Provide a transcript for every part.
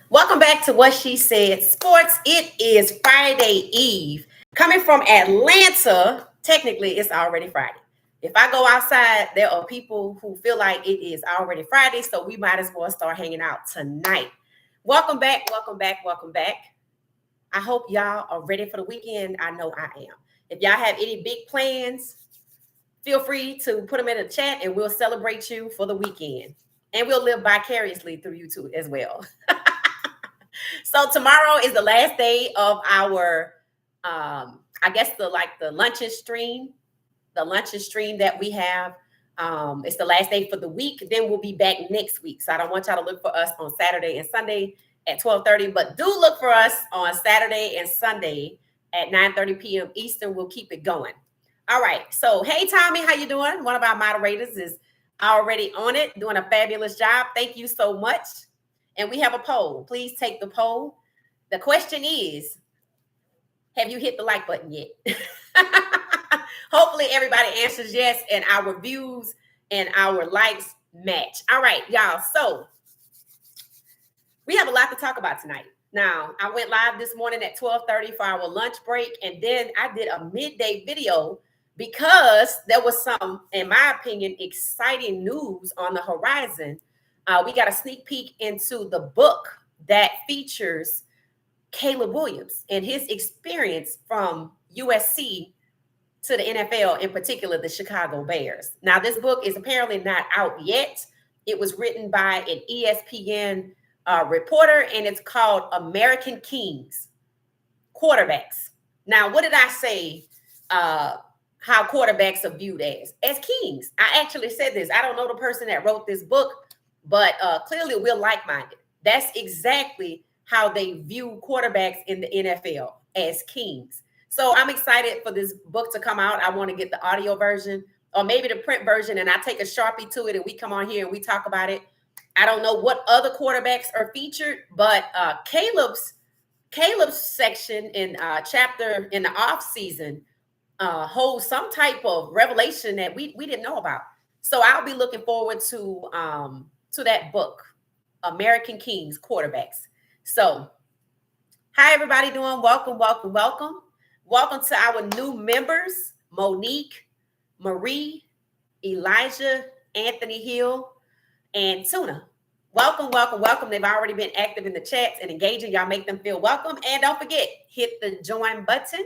Welcome back to What She Said Sports. It is Friday Eve. Coming from Atlanta, technically it's already Friday. If I go outside, there are people who feel like it is already Friday, so we might as well start hanging out tonight. Welcome back, welcome back, welcome back. I hope y'all are ready for the weekend. I know I am. If y'all have any big plans, feel free to put them in the chat and we'll celebrate you for the weekend. And we'll live vicariously through you too as well. So tomorrow is the last day of our, I guess the luncheon stream, that we have. It's the last day for the week. Then we'll be back next week. So I don't want y'all to look for us on Saturday and Sunday at 12:30, but do look for us on Saturday and Sunday at 9:30 p.m. Eastern. We'll keep it going. All right. So hey, Tommy, how you doing? One of our moderators is already on it, doing a fabulous job. Thank you so much. And we have a poll. Please take the poll. The question is, have you hit the like button yet? Hopefully everybody answers yes, and our views and our likes match. All right, y'all. So we have a lot to talk about tonight. Now, I went live this morning at 12:30 for our lunch break, and then I did a midday video because there was some, in my opinion, exciting news on the horizon. We got a sneak peek into the book that features Caleb Williams and his experience from USC to the NFL, in particular, the Chicago Bears. Now, this book is apparently not out yet. It was written by an ESPN reporter, and it's called American Kings, Quarterbacks. Now, what did I say? How quarterbacks are viewed as kings. I actually said this. I don't know the person that wrote this book, but clearly we're like-minded. That's exactly how they view quarterbacks in the NFL, as kings. So I'm excited for this book to come out. I want to get the audio version or maybe the print version, and I take a Sharpie to it and we come on here and we talk about it. I don't know what other quarterbacks are featured, but Caleb's section in chapter in the off season holds some type of revelation that we didn't know about. So I'll be looking forward to that book, American Kings, Quarterbacks. So, hi everybody doing? Welcome, welcome, welcome. Welcome to our new members, Monique, Marie, Elijah, Anthony Hill, and Tuna. Welcome, welcome, welcome. They've already been active in the chats and engaging. Y'all make them feel welcome. And don't forget, hit the join button.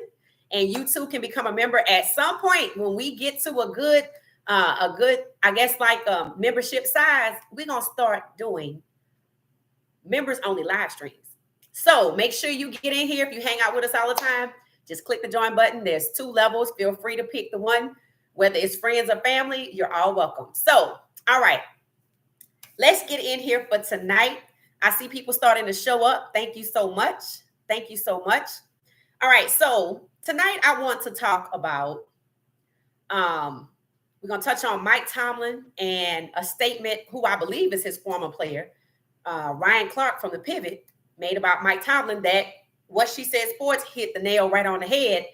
And you too can become a member at some point when we get to a good, I guess, membership size. We're going to start doing members only live streams. So make sure you get in here. If you hang out with us all the time, just click the join button. There's 2 levels. Feel free to pick the one, whether it's friends or family, you're all welcome. So, all right, let's get in here for tonight. I see people starting to show up. Thank you so much. Thank you so much. All right, so tonight I want to talk about, we're going to touch on Mike Tomlin and a statement who I believe is his former player, Ryan Clark from the Pivot, made about Mike Tomlin that What She Said Sports hit the nail right on the head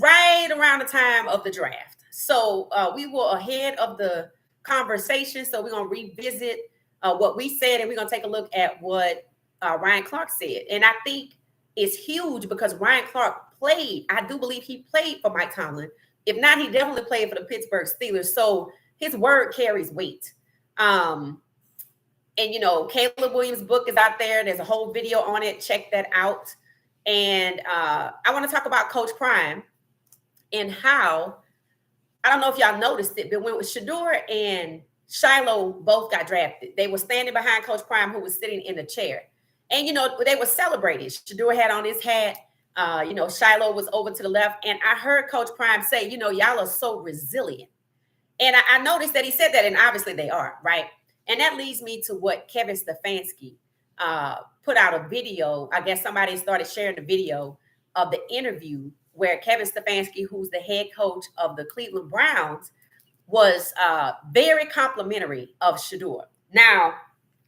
right around the time of the draft. So we were ahead of the conversation. So we're going to revisit what we said, and we're going to take a look at what Ryan Clark said. And I think it's huge because Ryan Clark played. I do believe he played for Mike Tomlin. If not, he definitely played for the Pittsburgh Steelers. So his word carries weight. And, you know, Caleb Williams' book is out there. There's a whole video on it. Check that out. And I want to talk about Coach Prime and how, I don't know if y'all noticed it, but when Shedeur and Shiloh both got drafted, they were standing behind Coach Prime, who was sitting in a chair. And, you know, they were celebrating. Shedeur had on his hat. Shiloh was over to the left. And I heard Coach Prime say, you know, y'all are so resilient. And I noticed that he said that, and obviously they are, right? And that leads me to what Kevin Stefanski put out a video. I guess somebody started sharing the video of the interview where Kevin Stefanski, who's the head coach of the Cleveland Browns, was very complimentary of Shedeur. Now,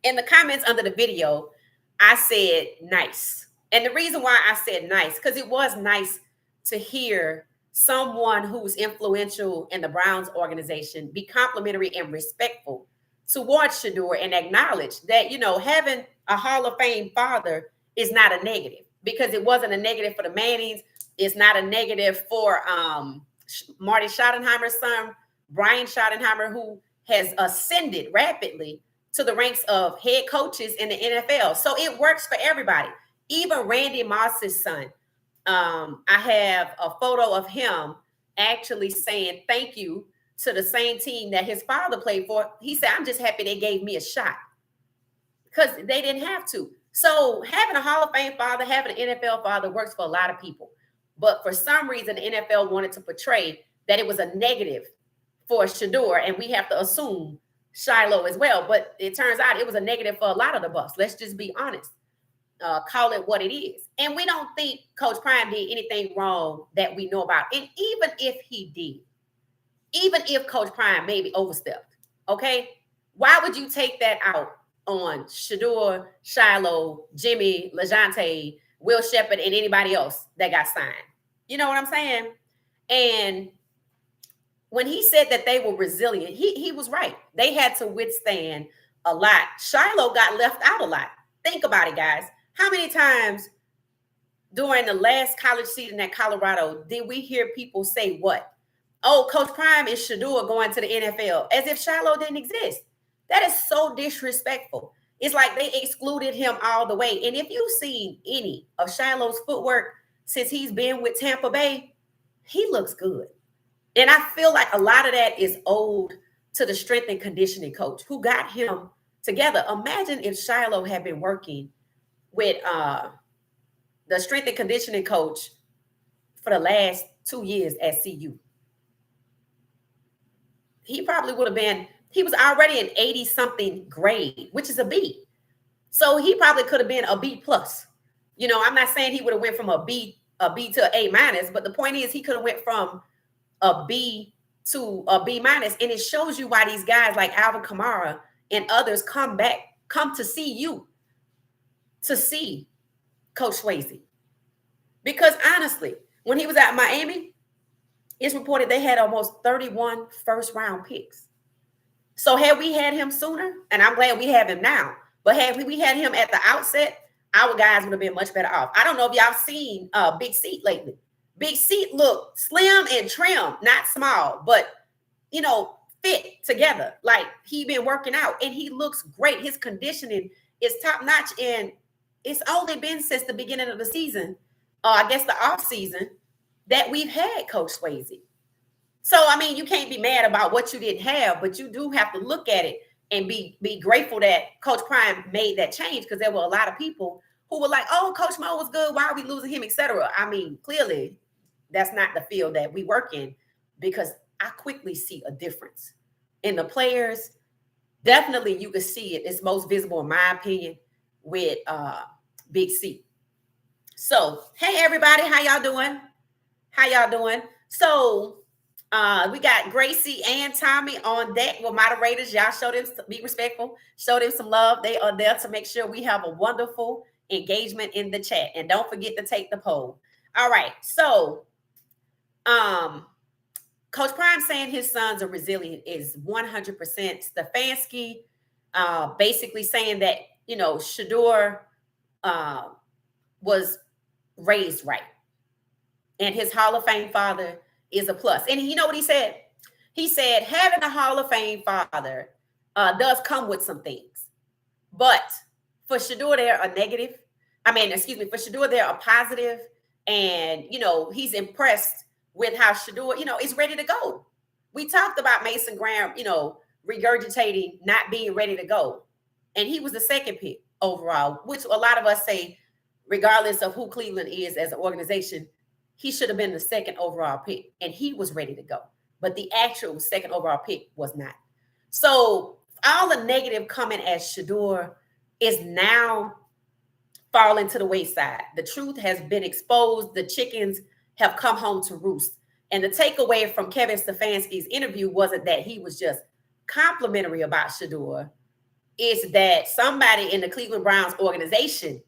in the comments under the video, I said nice. And the reason why I said nice, because it was nice to hear someone who's influential in the Browns organization be complimentary and respectful towards Shedeur and acknowledge that, having a Hall of Fame father is not a negative, because it wasn't a negative for the Mannings. It's not a negative for Marty Schottenheimer's son, Brian Schottenheimer, who has ascended rapidly to the ranks of head coaches in the NFL. So it works for everybody. Even Randy Moss's son. I have a photo of him actually saying thank you to the same team that his father played for. He said, I'm just happy they gave me a shot, because they didn't have to. So having a Hall of Fame father, having an NFL father works for a lot of people. But for some reason, the NFL wanted to portray that it was a negative for Shedeur, and we have to assume Shiloh as well. But it turns out it was a negative for a lot of the Bucs. Let's just be honest. Call it what it is. And we don't think Coach Prime did anything wrong that we know about. And even if he did, even if Coach Prime maybe overstepped, okay, why would you take that out on Shedeur, Shiloh, Jimmy, LeJounte, Will Shepherd, and anybody else that got signed? You know what I'm saying? And when he said that they were resilient, he was right. They had to withstand a lot. Shiloh got left out a lot. Think about it, guys. How many times during the last college season at Colorado did we hear people say what? Oh, Coach Prime and Shedeur going to the NFL, as if Shiloh didn't exist. That is so disrespectful. It's like they excluded him all the way. And if you've seen any of Shiloh's footwork since he's been with Tampa Bay, he looks good. And I feel like a lot of that is owed to the strength and conditioning coach who got him together. Imagine if Shiloh had been working with the strength and conditioning coach for the last 2 years at CU. He probably would have been, he was already an 80-something grade, which is a B. So he probably could have been a B plus. I'm not saying he would have went from a B to an A minus, but the point is he could have went from a B to a B minus. And it shows you why these guys like Alvin Kamara and others come to see you, to see Coach Swayze. Because honestly, when he was at Miami, it's reported they had almost 31 first-round picks. So had we had him sooner, and I'm glad we have him now, but had we had him at the outset, our guys would have been much better off. I don't know if y'all seen Big Seat lately. Big Seat looked slim and trim, not small, but, fit together. Like he been working out, and he looks great. His conditioning is top-notch, and it's only been since the beginning of the season, I guess the off season, that we've had Coach Swayze. So, you can't be mad about what you didn't have, but you do have to look at it and be grateful that Coach Prime made that change, because there were a lot of people who were like, oh, Coach Mo was good. Why are we losing him, etc. Clearly, that's not the field that we work in, because I quickly see a difference in the players. Definitely, you can see it. It's most visible, in my opinion, with Big C. So, hey, everybody. How y'all doing? So, we got Gracie and Tommy on deck with moderators. Y'all show them, be respectful. Show them some love. They are there to make sure we have a wonderful engagement in the chat. And don't forget to take the poll. All right. So, Coach Prime saying his sons are resilient is 100%. Stefanski basically saying that, Shedeur was raised right. And his Hall of Fame father is a plus. And you know what he said? He said, having a Hall of Fame father does come with some things. But for Shedeur, they're a negative. For Shedeur, they're a positive. And, he's impressed with how Shedeur, is ready to go. We talked about Mason Graham, regurgitating, not being ready to go. And he was the second pick overall, which a lot of us say, regardless of who Cleveland is as an organization, he should have been the second overall pick, and he was ready to go. But the actual second overall pick was not. So all the negative coming at Shedeur is now falling to the wayside. The truth has been exposed. The chickens have come home to roost. And the takeaway from Kevin Stefanski's interview wasn't that he was just complimentary about Shedeur. It's that somebody in the Cleveland Browns organization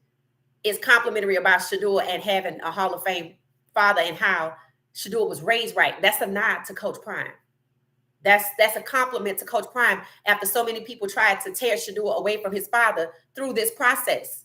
is complimentary about Shedeur and having a Hall of Fame father and how Shedeur was raised right. That's a nod to Coach Prime. That's a compliment to Coach Prime after so many people tried to tear Shedeur away from his father through this process.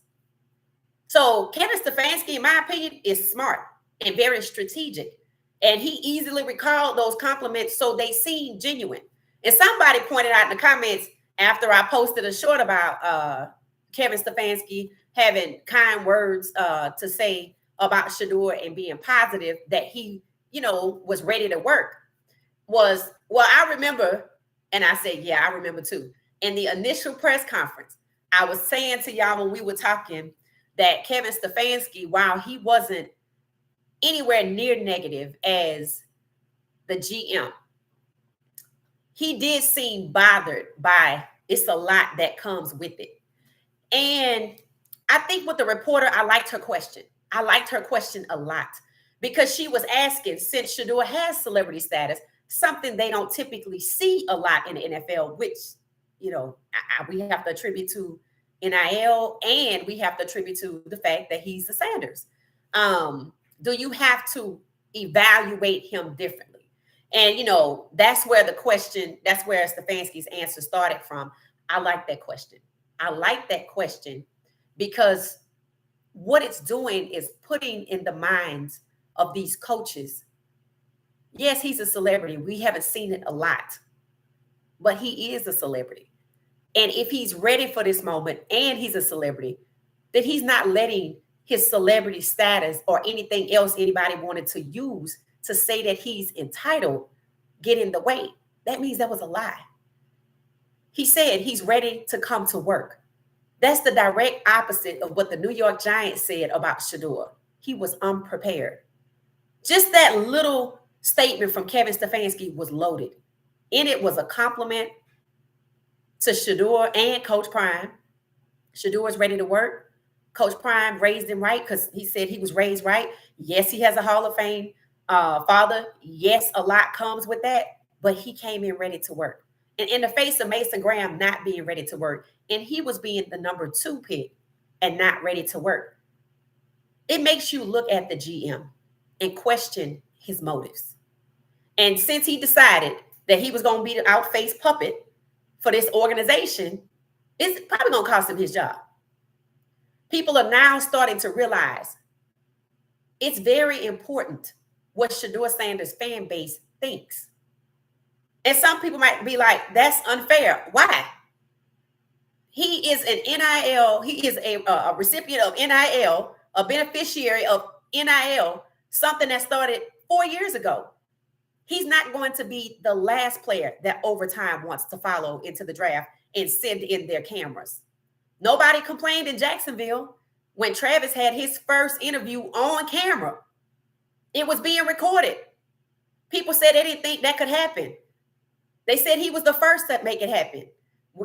So Kevin Stefanski, in my opinion, is smart and very strategic. And he easily recalled those compliments, so they seem genuine. And somebody pointed out in the comments after I posted a short about Kevin Stefanski having kind words to say about Shedeur and being positive that he, was ready to work. I remember, and I said, yeah, I remember too. In the initial press conference, I was saying to y'all when we were talking that Kevin Stefanski, while he wasn't anywhere near negative as the GM, he did seem bothered by it's a lot that comes with it. And I think with the reporter, I liked her question. I liked her question a lot because she was asking, since Shedeur has celebrity status, something they don't typically see a lot in the NFL, which, we have to attribute to NIL, and we have to attribute to the fact that he's the Sanders. Do you have to evaluate him differently? And, that's where Stefanski's answer started from. I like that question. I like that question because what it's doing is putting in the minds of these coaches. Yes, he's a celebrity. We haven't seen it a lot, but he is a celebrity. And if he's ready for this moment and he's a celebrity, then he's not letting his celebrity status or anything else anybody wanted to use to say that he's entitled get in the way. That means that was a lie. He said he's ready to come to work. That's the direct opposite of what the New York Giants said about Shedeur. He was unprepared. Just that little statement from Kevin Stefanski was loaded. And it was a compliment to Shedeur and Coach Prime. Shedeur is ready to work. Coach Prime raised him right because he said he was raised right. Yes, he has a Hall of Fame father. Yes, a lot comes with that, but he came in ready to work. And in the face of Mason Graham not being ready to work, and he was being the number 2 pick and not ready to work, it makes you look at the GM and question his motives. And since he decided that he was going to be the out-faced puppet for this organization, it's probably going to cost him his job. People are now starting to realize it's very important what Shedeur Sanders fan base thinks. And some people might be like, that's unfair. Why? He is an NIL. He is a recipient of NIL, a beneficiary of NIL, something that started 4 years ago. He's not going to be the last player that Overtime wants to follow into the draft and send in their cameras. Nobody complained in Jacksonville when Travis had his first interview on camera. It was being recorded. People said they didn't think that could happen. They said he was the first to make it happen.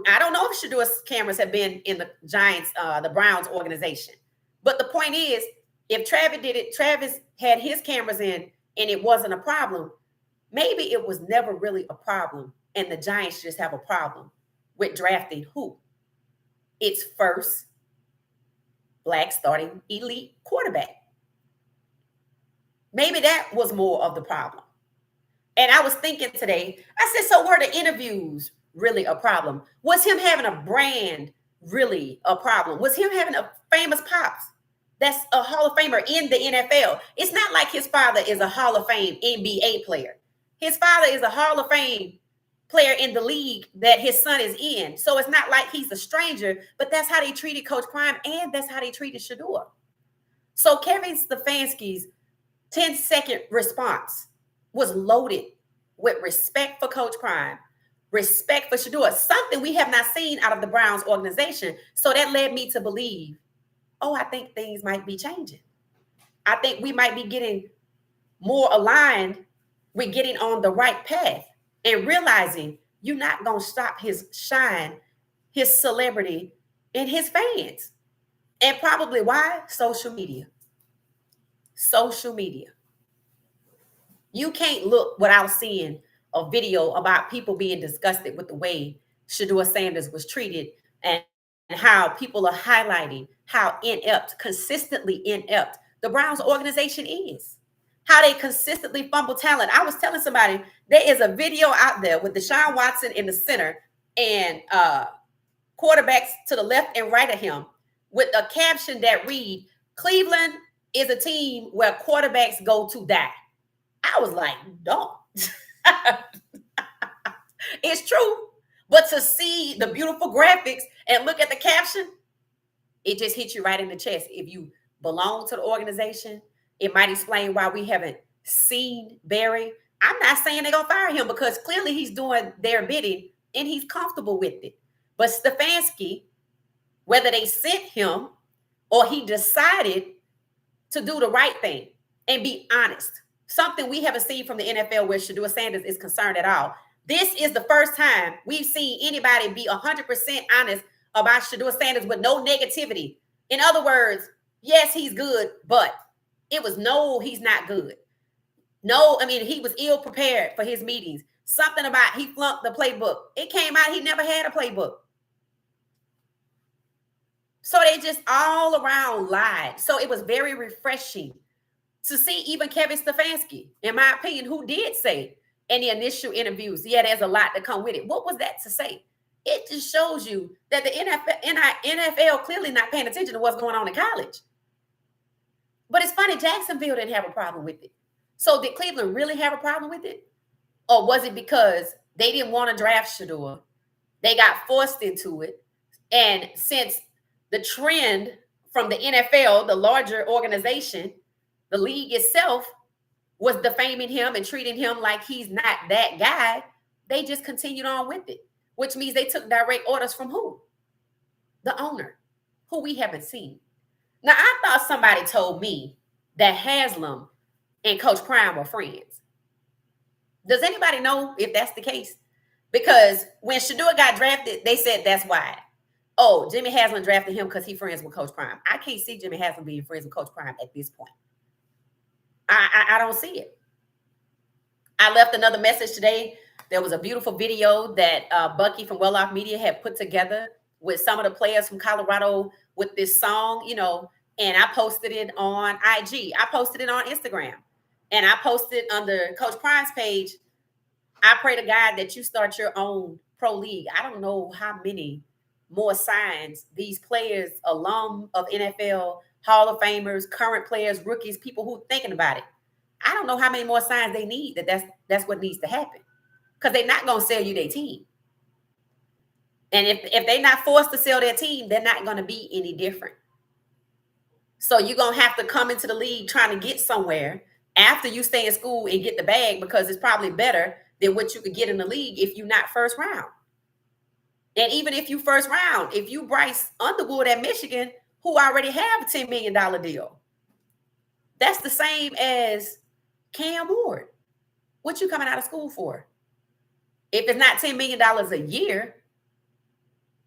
I don't know if Shedeur's cameras have been in the Giants, the Browns organization. But the point is, if Travis did it, Travis had his cameras in and it wasn't a problem, maybe it was never really a problem. And the Giants just have a problem with drafting who? Its first Black starting elite quarterback. Maybe that was more of the problem. And I was thinking today, I said, so were the interviews really a problem? Was him having a brand really a problem? Was him having a famous pops that's a Hall of Famer in the NFL? It's not like his father is a Hall of Fame NBA player. His father is a Hall of Fame player in the league that his son is in. So it's not like he's a stranger, but that's how they treated Coach Prime, and that's how they treated Shedeur. So Kevin Stefanski's 10-second response was loaded with respect for Coach Prime, respect for Shedeur, something we have not seen out of the Browns organization. So that led me to believe, I think things might be changing. I think we might be getting more aligned with getting on the right path and realizing you're not going to stop his shine, his celebrity, and his fans. And probably why? Social media. Social media. You can't look without seeing a video about people being disgusted with the way Shedeur Sanders was treated and how people are highlighting how inept, consistently inept the Browns organization is. how they consistently fumble talent. I was telling somebody there is a video out there with Deshaun Watson in the center and quarterbacks to the left and right of him with a caption that read, Cleveland is a team where quarterbacks go to die. I was like, don't. It's true. But to see the beautiful graphics and look at the caption, it just hits you right in the chest. If you belong to the organization, it might explain why we haven't seen Barry. I'm not saying they're going to fire him because clearly he's doing their bidding and he's comfortable with it. But Stefanski, whether they sent him or he decided to do the right thing and be honest, something we haven't seen from the NFL where Shedeur Sanders is concerned at all. This is the first time we've seen anybody be 100% honest about Shedeur Sanders with no negativity. In other words, yes, he's good, but it was no, he's not good. No, I mean, he was ill prepared for his meetings. Something about he flunked the playbook. It came out he never had a playbook. So they just all around lied. So it was very refreshing to see even Kevin Stefanski, in my opinion, who did say in the initial interviews, yeah, there's a lot to come with it. What was that to say? It just shows you that the NFL clearly not paying attention to what's going on in college. But it's funny, Jacksonville didn't have a problem with it. So did Cleveland really have a problem with it? Or was it because they didn't want to draft Shedeur? They got forced into it. And since the trend from the NFL, the larger organization, the league itself, was defaming him and treating him like he's not that guy, they just continued on with it, which means they took direct orders from who? The owner, who we haven't seen. Now, I thought somebody told me that Haslam and Coach Prime were friends. Does anybody know if that's the case? Because when Shedeur got drafted, they said that's why. Oh, Jimmy Haslam drafted him because he's friends with Coach Prime. I can't see Jimmy Haslam being friends with Coach Prime at this point. I don't see it. I left another message today. There was a beautiful video that Bucky from Well Off Media had put together with some of the players from Colorado with this song, you know, and I posted it on IG. I posted it on Instagram. And I posted under Coach Prime's page, I pray to God that you start your own pro league. I don't know how many more signs these players, alum of NFL, Hall of Famers, current players, rookies, people who are thinking about it. I don't know how many more signs they need that's what needs to happen. Because they're not going to sell you their team. And if they're not forced to sell their team, they're not going to be any different. So you're going to have to come into the league trying to get somewhere after you stay in school and get the bag, because it's probably better than what you could get in the league if you're not first round. And even if you first round, if you Bryce Underwood at Michigan, who already have a $10 million deal, that's the same as Cam Ward. What you coming out of school for? If it's not $10 million a year,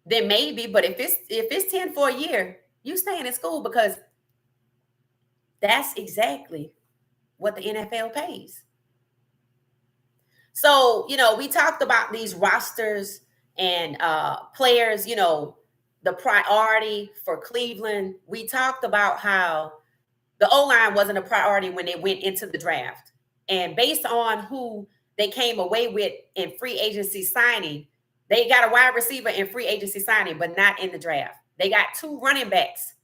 then maybe. But if it's 10 for a year, you staying in school, because that's exactly what the NFL pays. So, you know, we talked about these rosters and players, you know, the priority for Cleveland. We talked about how the O-line wasn't a priority when they went into the draft. And based on who they came away with in free agency signing, they got a wide receiver in free agency signing, but not in the draft. They got 2 running backs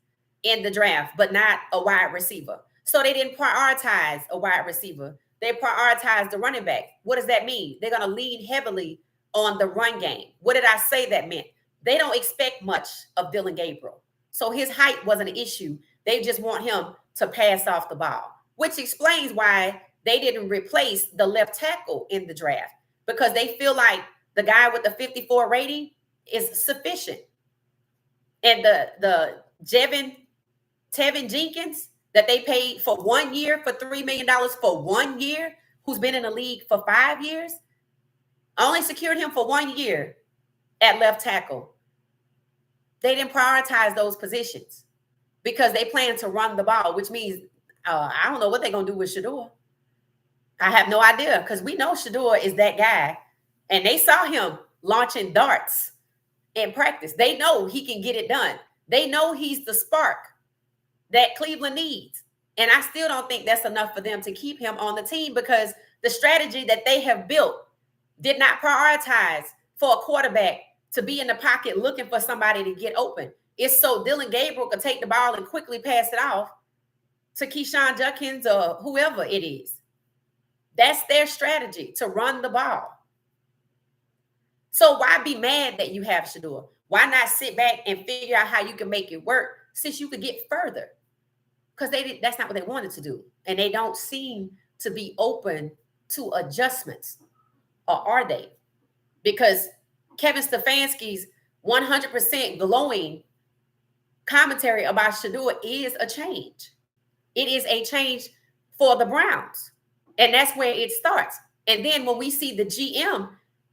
in the draft, but not a wide receiver. So they didn't prioritize a wide receiver. They prioritized the running back. What does that mean? They're going to lean heavily on the run game. What did I say that meant? They don't expect much of Dylan Gabriel. So his height wasn't an issue. They just want him to pass off the ball, which explains why they didn't replace the left tackle in the draft, because they feel like the guy with the 54 rating is sufficient. And the Tevin Jenkins that they paid for 1 year for $3 million for 1 year, who's been in the league for 5 years, only secured him for 1 year at left tackle. They didn't prioritize those positions because they plan to run the ball, which means I don't know what they're going to do with Shedeur. I have no idea, because we know Shedeur is that guy. And they saw him launching darts in practice. They know he can get it done. They know he's the spark that Cleveland needs. And I still don't think that's enough for them to keep him on the team, because the strategy that they have built did not prioritize for a quarterback to be in the pocket looking for somebody to get open. It's so Dylan Gabriel could take the ball and quickly pass it off to Keyshawn Judkins or whoever it is. That's their strategy, to run the ball. So why be mad that you have Shedeur? Why not sit back and figure out how you can make it work, since you could get further? Because that's not what they wanted to do. And they don't seem to be open to adjustments. Or are they? Because Kevin Stefanski's 100% glowing commentary about Shedeur is a change. It is a change for the Browns. And that's where it starts. And then when we see the GM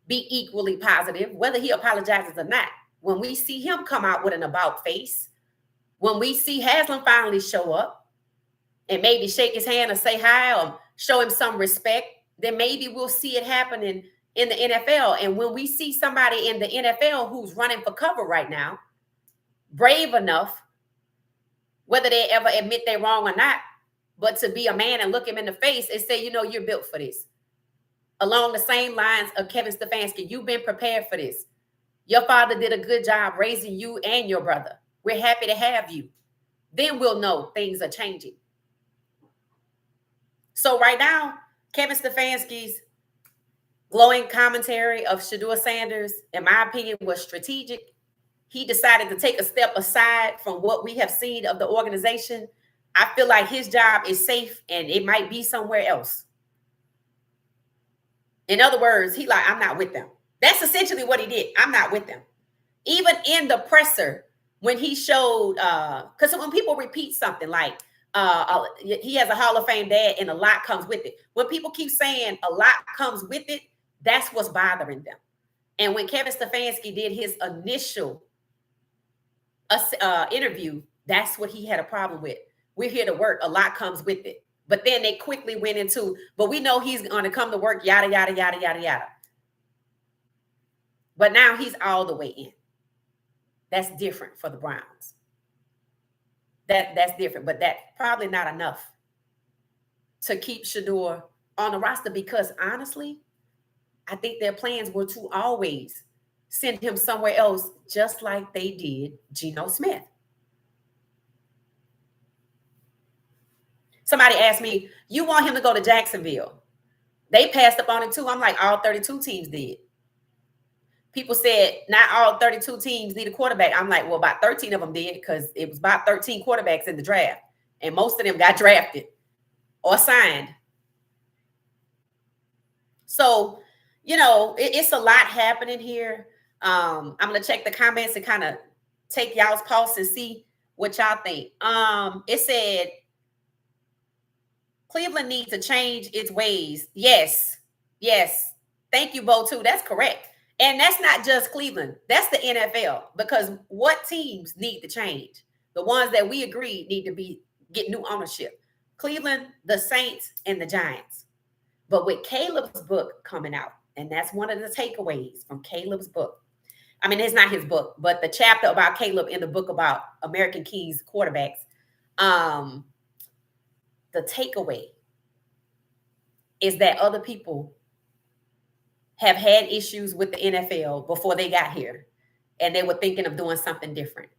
be equally positive, whether he apologizes or not, when we see him come out with an about face, when we see Haslam finally show up and maybe shake his hand or say hi or show him some respect, then maybe we'll see it happening in the NFL. And when we see somebody in the NFL who's running for cover right now, brave enough, whether they ever admit they're wrong or not, but to be a man and look him in the face and say, you're built for this. Along the same lines of Kevin Stefanski, you've been prepared for this. Your father did a good job raising you and your brother. We're happy to have you. Then we'll know things are changing. So right now, Kevin Stefanski's glowing commentary of Shedeur Sanders, in my opinion, was strategic. He decided to take a step aside from what we have seen of the organization. I feel like his job is safe and it might be somewhere else. In other words, I'm not with them. That's essentially what he did. I'm not with them. Even in the presser, when he showed, because when people repeat something like, he has a Hall of Fame dad and a lot comes with it. When people keep saying a lot comes with it, that's what's bothering them. And when Kevin Stefanski did his initial interview, that's what he had a problem with. We're here to work. A lot comes with it. But then they quickly went into, but we know he's going to come to work, yada, yada, yada, yada, yada. But now he's all the way in. That's different for the Browns. That's different, but that's probably not enough to keep Shedeur on the roster, because honestly, I think their plans were to always send him somewhere else, just like they did Geno Smith. Somebody asked me, you want him to go to Jacksonville? They passed up on it too. I'm like, all 32 teams did. People said not all 32 teams need a quarterback. I'm like, well, about 13 of them did, because it was about 13 quarterbacks in the draft. And most of them got drafted or signed. So, it's a lot happening here. I'm going to check the comments and kind of take y'all's pulse and see what y'all think. It said, Cleveland needs to change its ways. Yes. Thank you, Bo, too. That's correct. And that's not just Cleveland. That's the NFL. Because what teams need to change? The ones that we agreed need to get new ownership. Cleveland, the Saints, and the Giants. But with Caleb's book coming out, and that's one of the takeaways from Caleb's book. I mean, it's not his book, but the chapter about Caleb in the book about American Kings quarterbacks. The takeaway is that other people have had issues with the NFL before they got here, and they were thinking of doing something different.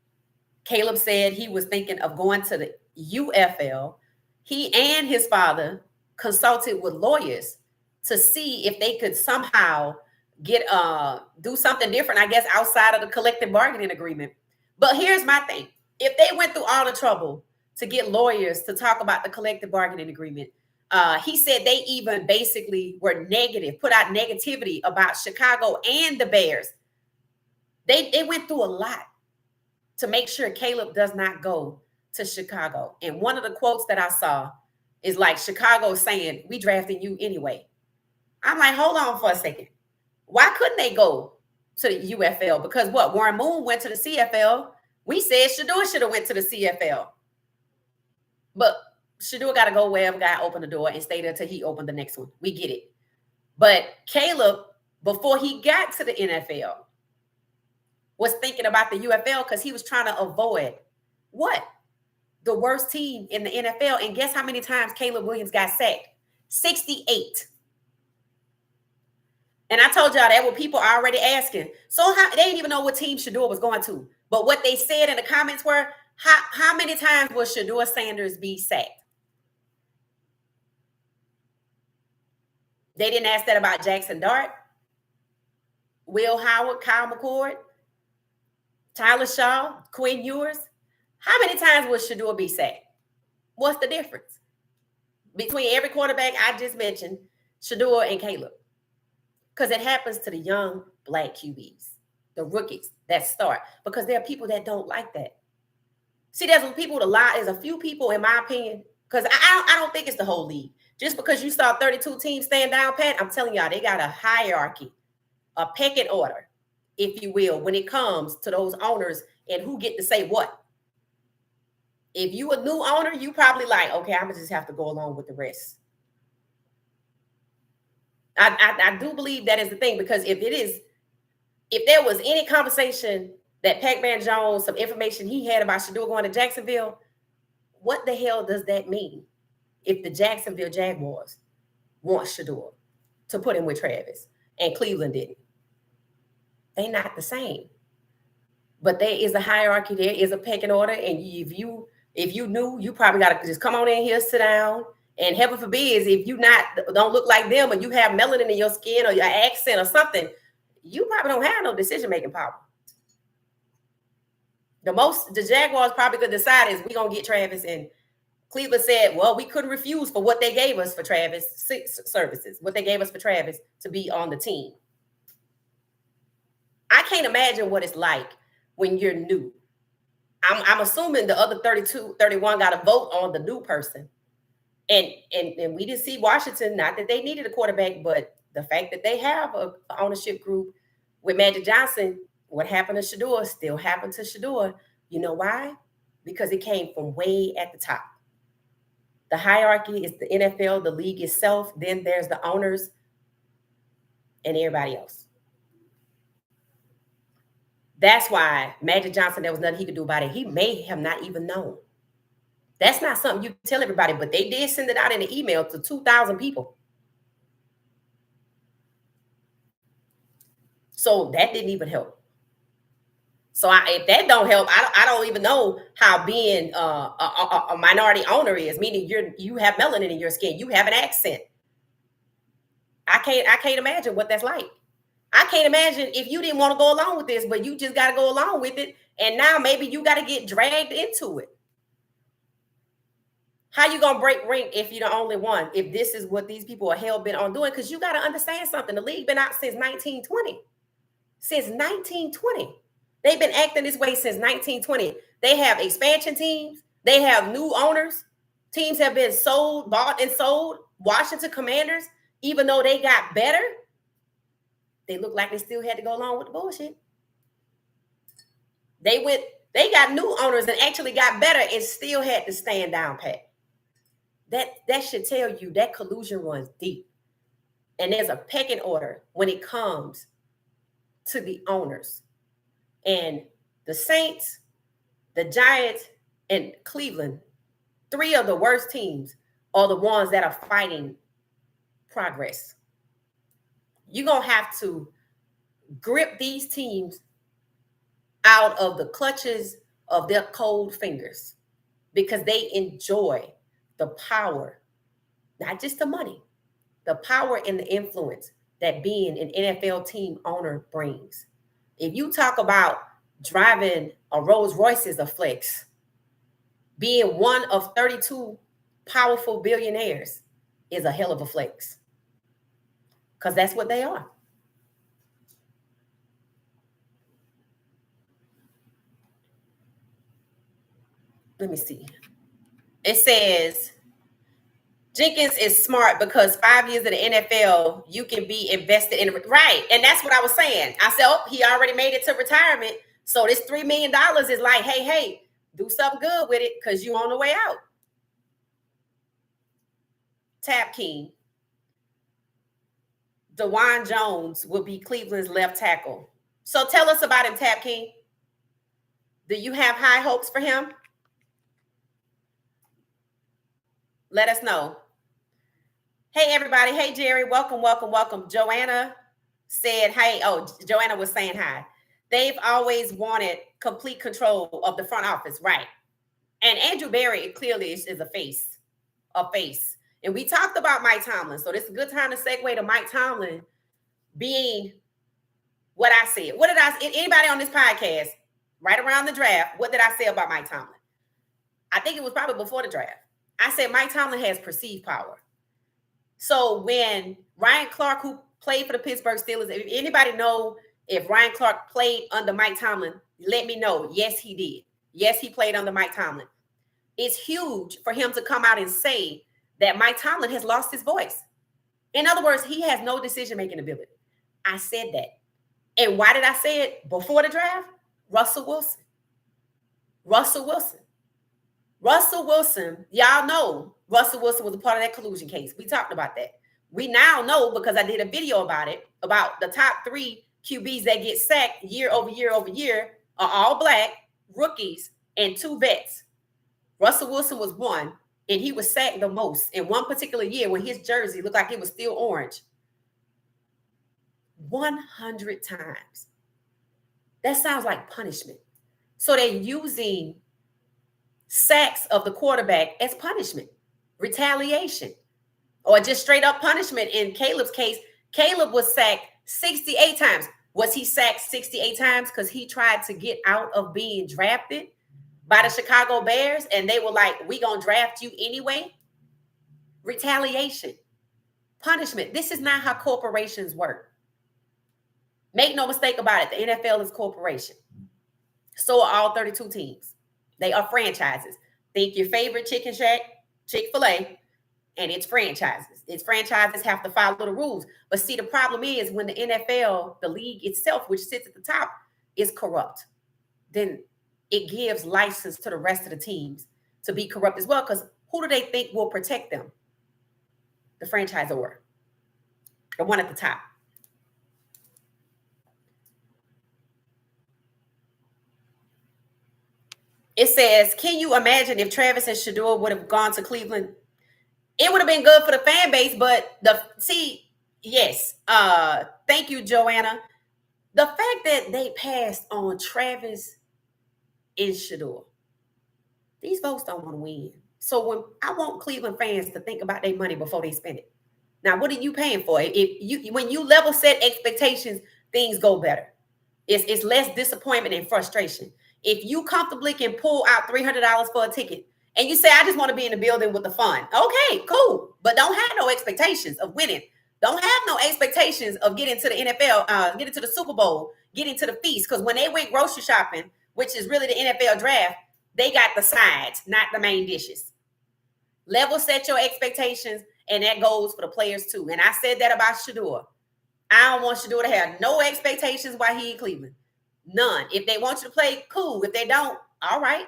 Caleb said he was thinking of going to the UFL. He and his father consulted with lawyers to see if they could somehow do something different, I guess, outside of the collective bargaining agreement. But here's my thing. If they went through all the trouble to get lawyers to talk about the collective bargaining agreement, he said they even basically were negative, put out negativity about Chicago and the Bears. They went through a lot to make sure Caleb does not go to Chicago. And one of the quotes that I saw is like Chicago saying, we drafted you anyway. I'm like, hold on for a second. Why couldn't they go to the UFL? Because Warren Moon went to the CFL. We said Shedeur should have went to the CFL. But Shedeur got to go wherever God opened the door and stay there till he opened the next one. We get it. But Caleb, before he got to the NFL, was thinking about the UFL because he was trying to avoid what? the worst team in the NFL. And guess how many times Caleb Williams got sacked? 68. And I told y'all that what people are already asking. So they didn't even know what team Shedeur was going to. But what they said in the comments were, how many times will Shedeur Sanders be sacked? They didn't ask that about Jackson Dart, Will Howard, Kyle McCord, Tyler Shaw, Quinn Ewers. How many times will Shedeur be sacked? What's the difference between every quarterback I just mentioned, Shedeur and Caleb? Because it happens to the young black QBs, the rookies that start, because there are people that don't like that. See, there's people to lie. There's a few people, in my opinion, because I don't think it's the whole league. Just because you saw 32 teams stand down, Pat, I'm telling y'all, they got a hierarchy, a pecking order, if you will, when it comes to those owners and who get to say what. If you a new owner, you probably like, okay, I'm gonna just have to go along with the rest. I do believe that is the thing, because if there was any conversation that Pac-Man Jones, some information he had about Shedeur going to Jacksonville, what the hell does that mean if the Jacksonville Jaguars want Shedeur to put him with Travis and Cleveland didn't? They're not the same. But there is a hierarchy, there is a pecking order, and if you knew, you probably got to just come on in here, sit down. And heaven forbid, if you don't look like them, or you have melanin in your skin or your accent or something, you probably don't have no decision-making power. The Jaguars probably could decide is we're going to get Travis, and Cleveland said, well, we couldn't refuse for what they gave us for Travis services, what they gave us for Travis to be on the team. I can't imagine what it's like when you're new. I'm assuming the other 32, 31 got to vote on the new person. And we didn't see Washington, not that they needed a quarterback, but the fact that they have an ownership group with Magic Johnson, what happened to Shedeur still happened to Shedeur. You know why? Because it came from way at the top. The hierarchy is the NFL, the league itself. Then there's the owners and everybody else. That's why Magic Johnson, there was nothing he could do about it. He may have not even known. That's not something you tell everybody, but they did send it out in an email to 2,000 people. So that didn't even help. So if that don't help, I don't even know how being a minority owner is, meaning you have melanin in your skin, you have an accent. I can't imagine what that's like. I can't imagine if you didn't want to go along with this, but you just got to go along with it, and now maybe you got to get dragged into it. How you gonna break rank if you're the only one? If this is what these people are hell bent on doing, because you got to understand something. The league been out since 1920. Since 1920, they've been acting this way since 1920. They have expansion teams. They have new owners. Teams have been sold, bought, and sold. Washington Commanders, even though they got better, they look like they still had to go along with the bullshit. They got new owners and actually got better and still had to stand down pat. That should tell you that collusion runs deep. And there's a pecking order when it comes to the owners. And the Saints, the Giants, and Cleveland, three of the worst teams are the ones that are fighting progress. You're going to have to grip these teams out of the clutches of their cold fingers, because they enjoy the power, not just the money, the power and the influence that being an NFL team owner brings. If you talk about driving a Rolls Royce is a flex, being one of 32 powerful billionaires is a hell of a flex, because that's what they are. Let me see. It says Jenkins is smart because 5 years in the NFL, you can be invested in. Right. And that's what I was saying. I said, oh, he already made it to retirement. So this $3 million is like, hey, do something good with it, because you're on the way out. Tab King. DeJuan Jones will be Cleveland's left tackle. So tell us about him, Tab King. Do you have high hopes for him? Let us know. Hey, everybody. Hey, Jerry. Welcome, welcome, welcome. Joanna said, hey. Oh, Joanna was saying hi. They've always wanted complete control of the front office, right? And Andrew Berry clearly is a face. And we talked about Mike Tomlin. So this is a good time to segue to Mike Tomlin being what I said. What did I say? Anybody on this podcast, right around the draft, what did I say about Mike Tomlin? I think it was probably before the draft. I said Mike Tomlin has perceived power. So when Ryan Clark, who played for the Pittsburgh Steelers, if anybody know if Ryan Clark played under Mike Tomlin, let me know. Yes, he did. Yes, he played under Mike Tomlin. It's huge for him to come out and say that Mike Tomlin has lost his voice. In other words, he has no decision-making ability. I said that. And why did I say it before the draft? Russell Wilson. Y'all know Russell Wilson was a part of that collusion case. We talked about that. We now know because I did a video about it, about the top 3 QBs that get sacked year over year are all black, rookies, and 2 vets. Russell Wilson was one, and he was sacked the most in one particular year when his jersey looked like it was still orange. 100 times. That sounds like punishment. So they're using sacks of the quarterback as punishment, retaliation, or just straight up punishment. In Caleb's case, Caleb was sacked 68 times. Was he sacked 68 times because he tried to get out of being drafted by the Chicago Bears and they were like, we gonna draft you anyway? Retaliation, punishment. This is not how corporations work. Make no mistake about it. The NFL is corporation. So are all 32 teams. They are franchises. Think your favorite Chicken Shack, Chick-fil-A, and it's franchises. Its franchises have to follow the rules. But see, the problem is when the NFL, the league itself, which sits at the top, is corrupt, then it gives license to the rest of the teams to be corrupt as well. Because who do they think will protect them? The franchisor, the one at the top. It says, can you imagine if Travis and Shedeur would have gone to Cleveland? It would have been good for the fan base, but yes. Thank you, Joanna. The fact that they passed on Travis and Shedeur, these folks don't want to win. So when I want Cleveland fans to think about their money before they spend it. Now, what are you paying for? When you level set expectations, things go better. It's less disappointment and frustration. If you comfortably can pull out $300 for a ticket and you say, I just want to be in the building with the fun. Okay, cool. But don't have no expectations of winning. Don't have no expectations of getting to the NFL, getting to the Super Bowl, getting to the feast. Because when they went grocery shopping, which is really the NFL draft, they got the sides, not the main dishes. Level set your expectations, and that goes for the players too. And I said that about Shedeur. I don't want Shedeur to have no expectations while he in Cleveland. None. If they want you to play, cool. If they don't, all right.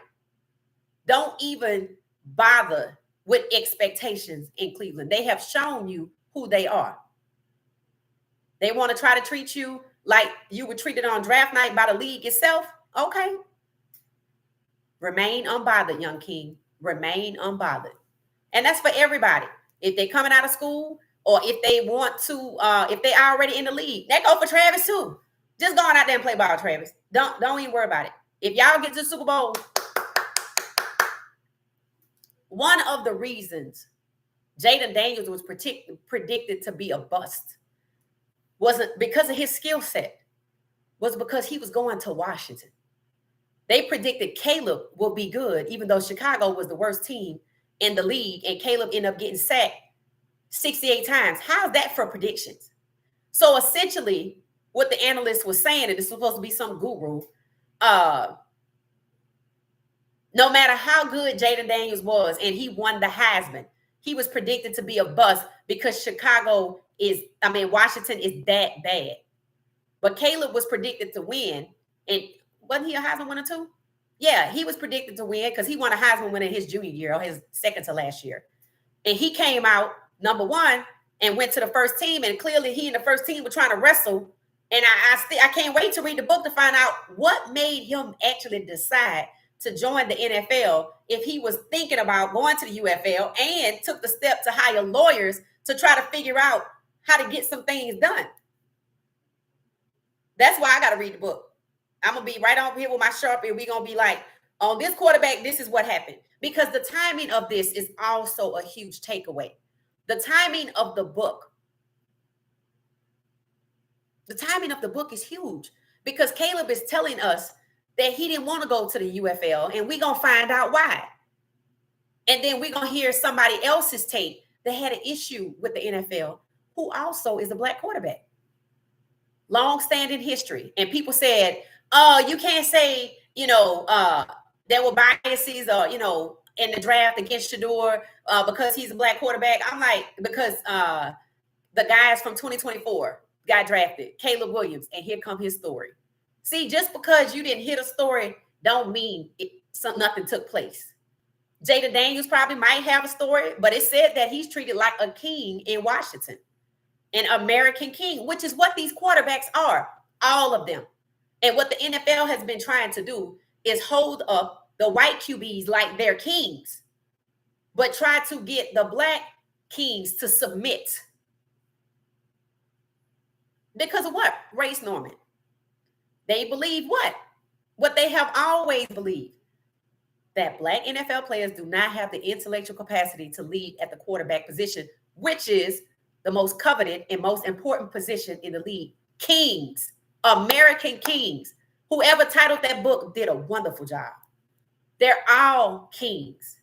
Don't even bother with expectations in Cleveland. They have shown you who they are. They want to try to treat you like you were treated on draft night by the league itself. Okay. Remain unbothered, young king. Remain unbothered. And that's for everybody. If they're coming out of school or if they want to, if they are already in the league, that go for Travis too. Just go on out there and play ball, Travis. Don't even worry about it. If y'all get to the Super Bowl, one of the reasons Jaden Daniels was predicted to be a bust wasn't because of his skill set, was because he was going to Washington. They predicted Caleb will be good, even though Chicago was the worst team in the league, and Caleb ended up getting sacked 68 times. How's that for predictions? So essentially, what the analyst was saying, and it's supposed to be some guru, no matter how good Jaden Daniels was, and he won the Heisman, he was predicted to be a bust because Washington is that bad. But Caleb was predicted to win, and wasn't he a Heisman winner too? Yeah, he was predicted to win because he won a Heisman winner his junior year or his second to last year. And he came out number 1 and went to the first team, and clearly he and the first team were trying to wrestle. And I can't wait to read the book to find out what made him actually decide to join the NFL if he was thinking about going to the UFL and took the step to hire lawyers to try to figure out how to get some things done. That's why I got to read the book. I'm going to be right over here with my Sharpie. We're going to be like, on this quarterback, this is what happened. Because the timing of this is also a huge takeaway. The timing of the book. The timing of the book is huge because Caleb is telling us that he didn't want to go to the UFL, and we're going to find out why. And then we're going to hear somebody else's take that had an issue with the NFL, who also is a Black quarterback. Long-standing history. And people said, oh, you can't say, there were biases or, in the draft against Shedeur because he's a Black quarterback. I'm like, because the guys from 2024 got drafted, Caleb Williams, and here come his story. See, just because you didn't hit a story don't mean nothing took place. Jada Daniels probably might have a story, but it said that he's treated like a king in Washington, an American king, which is what these quarterbacks are, all of them. And what the NFL has been trying to do is hold up the white QBs like they're kings, but try to get the Black kings to submit. Because of what? Race norming. They believe what? What they have always believed. That Black NFL players do not have the intellectual capacity to lead at the quarterback position, which is the most coveted and most important position in the league. Kings, American kings. Whoever titled that book did a wonderful job. They're all kings.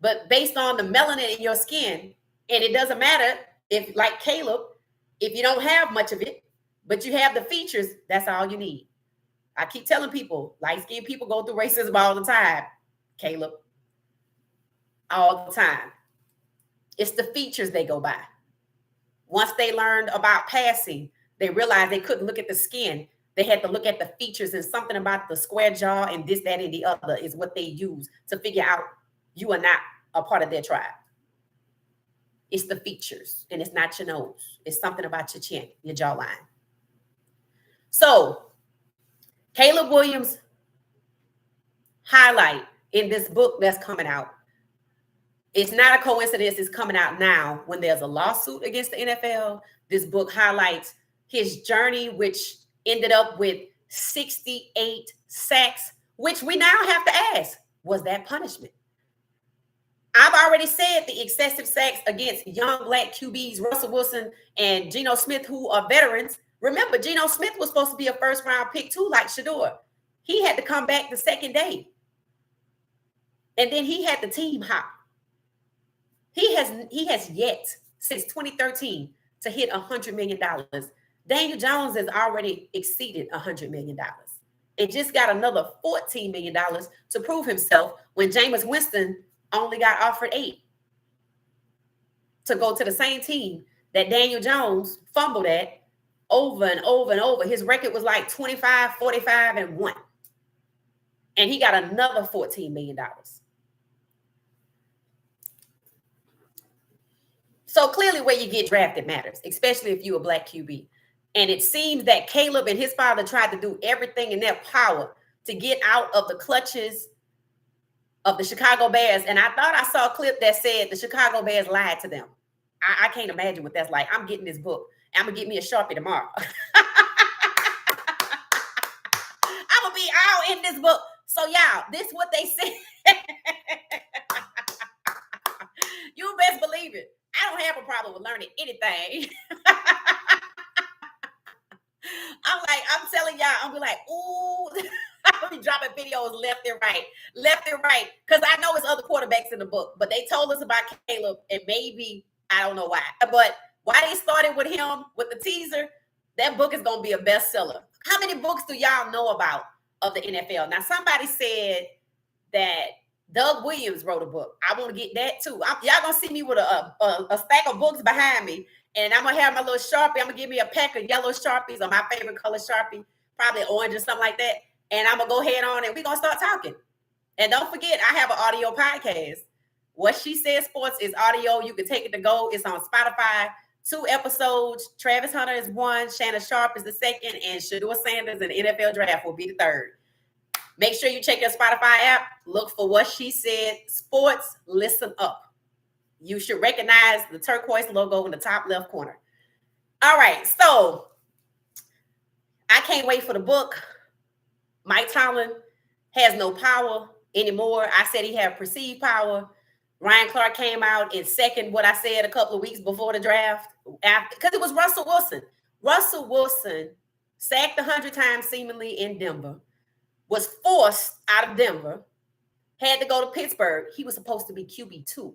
But based on the melanin in your skin, and it doesn't matter if, like Caleb, if you don't have much of it, but you have the features, that's all you need. I keep telling people, light-skinned people go through racism all the time, Caleb. All the time. It's the features they go by. Once they learned about passing, they realized they couldn't look at the skin. They had to look at the features, and something about the square jaw and this, that, and the other is what they use to figure out you are not a part of their tribe. It's the features, and it's not your nose. It's something about your chin, your jawline. So, Caleb Williams' highlight in this book that's coming out, it's not a coincidence it's coming out now when there's a lawsuit against the NFL. This book highlights his journey, which ended up with 68 sacks, which we now have to ask, was that punishment? I've already said the excessive sacks against young Black QBs, Russell Wilson and Geno Smith, who are veterans. Remember, Geno Smith was supposed to be a first-round pick too, like Shedeur. He had to come back the second day. And then he had the team hop. He has yet, since 2013, to hit $100 million. Daniel Jones has already exceeded $100 million. It just got another $14 million to prove himself when Jameis Winston only got offered $8 million to go to the same team that Daniel Jones fumbled at over and over and over. His record was like 25, 45, and 1. And he got another $14 million. So clearly where you get drafted matters, especially if you're a Black QB. And it seems that Caleb and his father tried to do everything in their power to get out of the clutches of the Chicago Bears. And I thought I saw a clip that said the Chicago Bears lied to them. I can't imagine what that's like. I'm getting this book. I'm going to get me a Sharpie tomorrow. I'm going to be out in this book. So y'all, this is what they said. You best believe it. I don't have a problem with learning anything. I'm telling y'all, I'm be like, ooh, I'll be dropping videos left and right. Because I know it's other quarterbacks in the book, but they told us about Caleb, and maybe, I don't know why. But why they started with him, with the teaser, that book is going to be a bestseller. How many books do y'all know about of the NFL? Now, somebody said that Doug Williams wrote a book. I want to get that too. Y'all going to see me with a stack of books behind me. And I'm going to have my little Sharpie. I'm going to give me a pack of yellow Sharpies, or my favorite color Sharpie, probably orange or something like that. And I'm going to go ahead on and we're going to start talking. And don't forget, I have an audio podcast. What She Said Sports is audio. You can take it to go. It's on Spotify. 2 episodes. Travis Hunter is 1. Shannon Sharp is the 2nd. And Shedeur Sanders and the NFL Draft will be the 3rd. Make sure you check your Spotify app. Look for What She Said Sports. Listen up. You should recognize the turquoise logo in the top left corner. All right, so I can't wait for the book. Mike Tomlin has no power anymore. I said he had perceived power. Ryan Clark came out and seconded what I said a couple of weeks before the draft, because it was Russell Wilson. Russell Wilson sacked 100 times seemingly in Denver, was forced out of Denver, had to go to Pittsburgh. He was supposed to be QB2.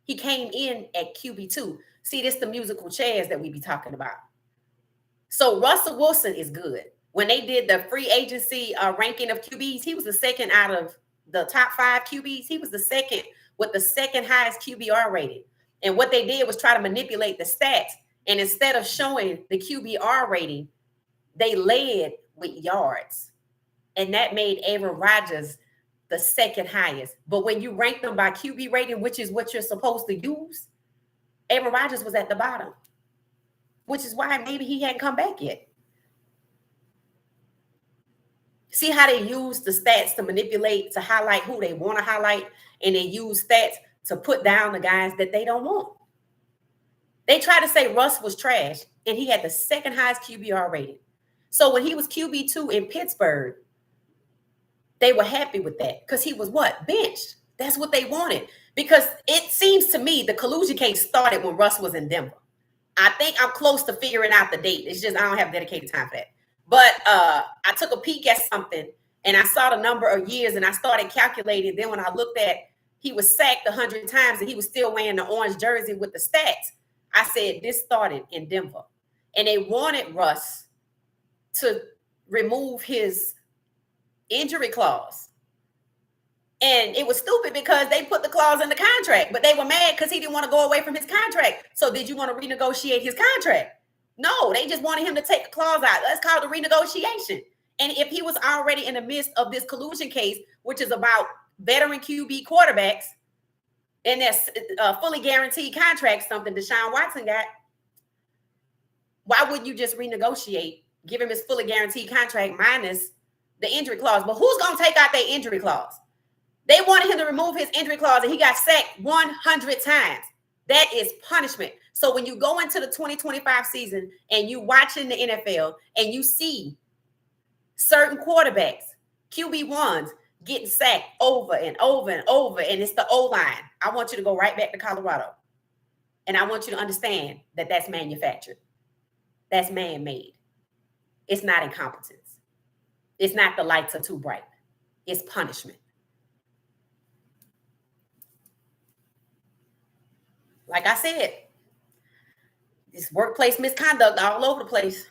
He came in at QB2. See, this the musical chairs that we be talking about. So Russell Wilson is good. When they did the free agency ranking of QBs, he was the second out of the top 5 QBs. He was the second with the second highest QBR rating. And what they did was try to manipulate the stats. And instead of showing the QBR rating, they led with yards. And that made Aaron Rodgers the second highest. But when you rank them by QB rating, which is what you're supposed to use, Aaron Rodgers was at the bottom, which is why maybe he hadn't come back yet. See how they use the stats to manipulate, to highlight who they want to highlight, and they use stats to put down the guys that they don't want. They try to say Russ was trash, and he had the second highest QBR rating. So when he was QB2 in Pittsburgh, they were happy with that because he was what? Benched. That's what they wanted. Because it seems to me the collusion case started when Russ was in Denver. I think I'm close to figuring out the date. It's just I don't have dedicated time for that. But I took a peek at something and I saw the number of years and I started calculating. Then when I looked at he was sacked 100 times and he was still wearing the orange jersey with the stats, I said this started in Denver. And they wanted Russ to remove his injury clause. And it was stupid because they put the clause in the contract, but they were mad because he didn't want to go away from his contract. So did you want to renegotiate his contract? No, they just wanted him to take the clause out. Let's call it a renegotiation. And if he was already in the midst of this collusion case, which is about veteran QB quarterbacks, and that's fully guaranteed contract, something Deshaun Watson got, why wouldn't you just renegotiate, give him his fully guaranteed contract minus the injury clause? But who's going to take out their injury clause? They wanted him to remove his injury clause, and he got sacked 100 times. That is punishment. So when you go into the 2025 season and you watching the NFL and you see certain quarterbacks, QB1s, getting sacked over and over and over, and it's the oline, I want you to go right back to Colorado. And I want you to understand that that's manufactured. That's man-made. It's not incompetence. It's not the lights are too bright. It's punishment. Like I said, it's workplace misconduct all over the place.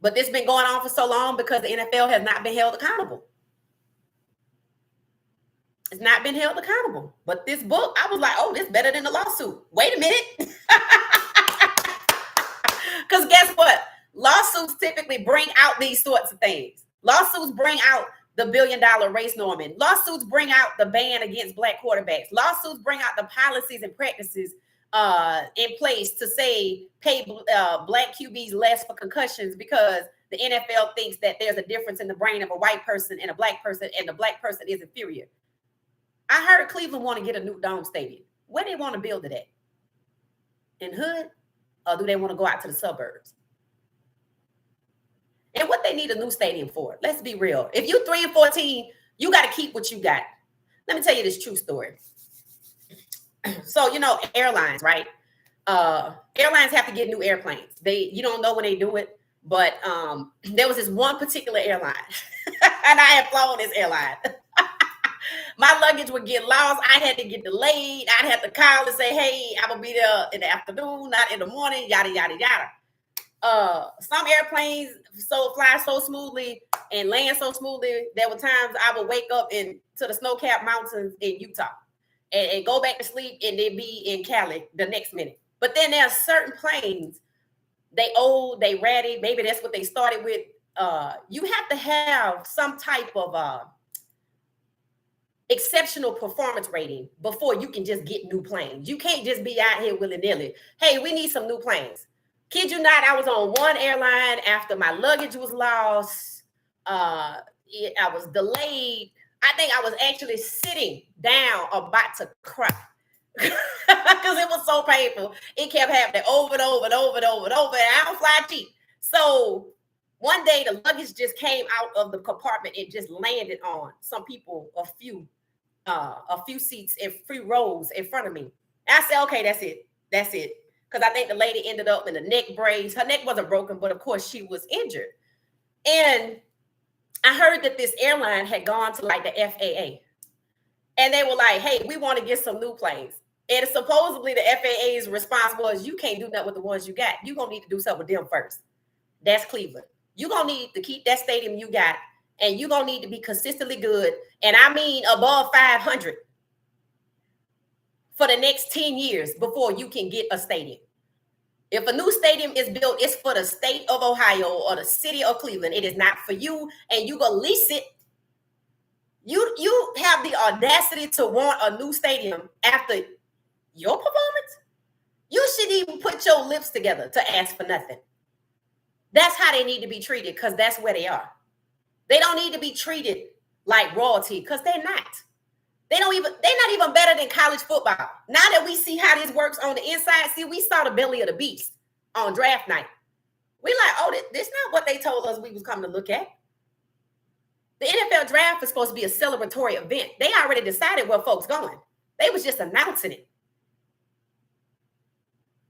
But this has been going on for so long because the NFL has not been held accountable. It's not been held accountable. But this book, I was like, oh, this is better than the lawsuit. Wait a minute. Because guess what? Lawsuits typically bring out these sorts of things. Lawsuits bring out the $1 billion race norming. Lawsuits bring out the ban against black quarterbacks. Lawsuits bring out the policies and practices in place to say pay black QBs less for concussions because the NFL thinks that there's a difference in the brain of a white person and a black person, and the black person is inferior. I heard Cleveland want to get a new dome stadium. Where they want to build it at? In Hood? Or do they want to go out to the suburbs? And what they need a new stadium for? Let's be real. If you're 3-14, you got to keep what you got. Let me tell you this true story. So, you know, airlines, right? Airlines have to get new airplanes. You don't know when they do it, but there was this one particular airline, and I had flown this airline. My luggage would get lost. I had to get delayed. I'd have to call and say, hey, I'm going to be there in the afternoon, not in the morning, yada, yada, yada. Some airplanes fly so smoothly and land so smoothly. There were times I would wake up to the snow-capped mountains in Utah and go back to sleep and then be in Cali the next minute. But then there are certain planes, they old, they ratty. Maybe that's what they started with. You have to have some type of exceptional performance rating before you can just get new planes. You can't just be out here willy-nilly. Hey, we need some new planes. Kid you not, I was on one airline after my luggage was lost. I was delayed. I think I was actually sitting down about to cry because it was so painful. It kept happening over and over and over and over and over. And I don't fly cheap. So one day the luggage just came out of the compartment. It just landed on some people, a few seats and few rows in front of me. And I said, okay, that's it. That's it. Because I think the lady ended up in a neck brace. Her neck wasn't broken, but of course she was injured. And I heard that this airline had gone to like the FAA. And they were like, hey, we want to get some new planes. And supposedly the FAA's response was, you can't do nothing with the ones you got. You're going to need to do something with them first. That's Cleveland. You're going to need to keep that stadium you got. And you're going to need to be consistently good. And I mean above 500 for the next 10 years before you can get a stadium. If a new stadium is built, it's for the state of Ohio or the city of Cleveland. It is not for you. And you go lease it. You have the audacity to want a new stadium after your performance? You shouldn't even put your lips together to ask for nothing. That's how they need to be treated, because that's where they are. They don't need to be treated like royalty, because they're not. They're not even better than college football. Now that we see how this works on the inside, see, we saw the belly of the beast on draft night. We like, oh, this not what they told us we was coming to look at. The NFL draft is supposed to be a celebratory event. They already decided where folks going. They was just announcing it.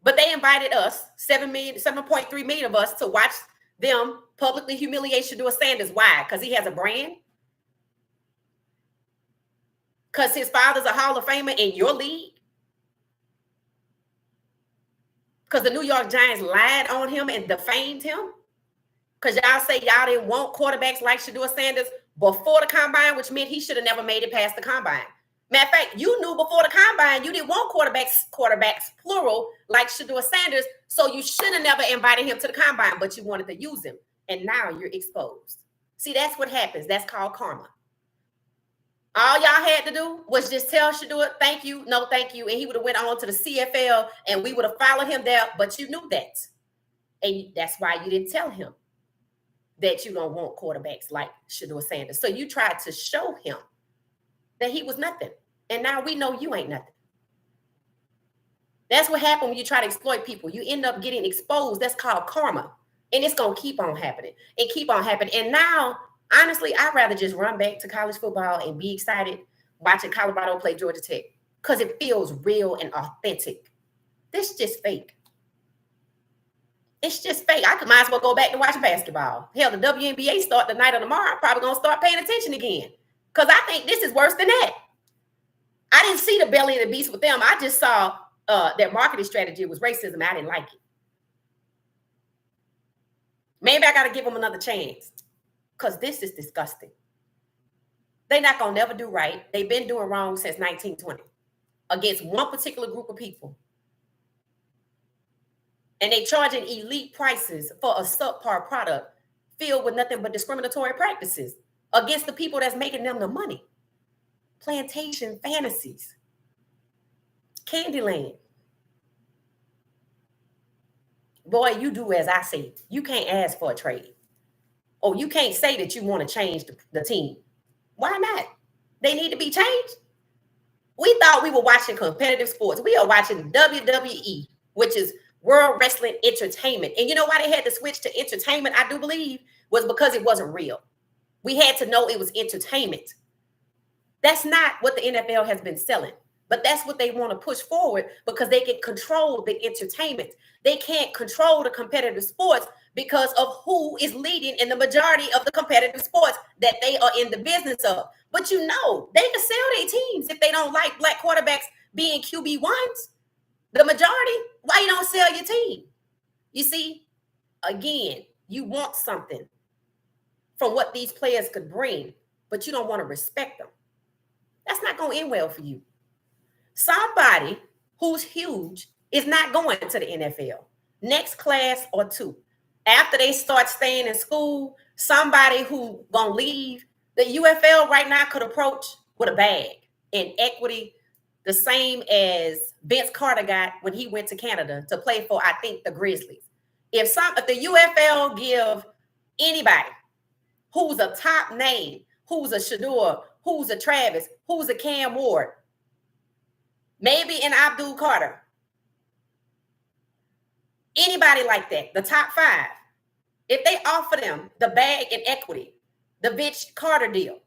But they invited us, 7.3 million of us, to watch them publicly humiliate Shedeur Sanders. Why? Because he has a brand? Because his father's a Hall of Famer in your league? Because the New York Giants lied on him and defamed him? Because y'all say y'all didn't want quarterbacks like Shedeur Sanders before the combine, which meant he should have never made it past the combine. Matter of fact, you knew before the combine you didn't want quarterbacks, plural, like Shedeur Sanders, so you should have never invited him to the combine, but you wanted to use him. And now you're exposed. See, that's what happens. That's called karma. All y'all had to do was just tell Shedeur, thank you, no thank you, and he would have went on to the CFL, and we would have followed him there, but you knew that. And that's why you didn't tell him that you don't want quarterbacks like Shedeur Sanders. So you tried to show him that he was nothing. And now we know you ain't nothing. That's what happened when you try to exploit people. You end up getting exposed. That's called karma. And it's going to keep on happening and keep on happening. And now, honestly, I'd rather just run back to college football and be excited watching Colorado play Georgia Tech, because it feels real and authentic. This is just fake. It's just fake. I might as well go back to watch basketball. Hell, the WNBA start tonight or tomorrow. I'm probably going to start paying attention again, because I think this is worse than that. I didn't see the belly of the beast with them. I just saw their marketing strategy was racism. I didn't like it. Maybe I got to give them another chance, because this is disgusting. They're not going to never do right. They've been doing wrong since 1920 against one particular group of people. And they charging elite prices for a subpar product filled with nothing but discriminatory practices against the people that's making them the money. Plantation fantasies. Candyland. Boy, you do as I say. You can't ask for a trade. Oh, you can't say that you want to change the team. Why not? They need to be changed. We thought we were watching competitive sports. We are watching WWE, which is World Wrestling Entertainment. And you know why they had to switch to entertainment, I do believe, was because it wasn't real. We had to know it was entertainment. That's not what the NFL has been selling, but that's what they want to push forward, because they can control the entertainment. They can't control the competitive sports because of who is leading in the majority of the competitive sports that they are in the business of. But you know, they can sell their teams if they don't like black quarterbacks being QB1s. The majority, why you don't sell your team? You see, again, you want something from what these players could bring, but you don't want to respect them. That's not going to end well for you. Somebody who's huge is not going to the NFL. Next class or two. After they start staying in school, somebody who going to leave, the UFL right now could approach with a bag in equity, the same as Vince Carter got when he went to Canada to play for, I think, the Grizzlies. If the UFL give anybody who's a top name, who's a Shedeur, who's a Travis, who's a Cam Ward, maybe an Abdul Carter. Anybody like that, the top 5, if they offer them the bag and equity, the Vince Carter deal,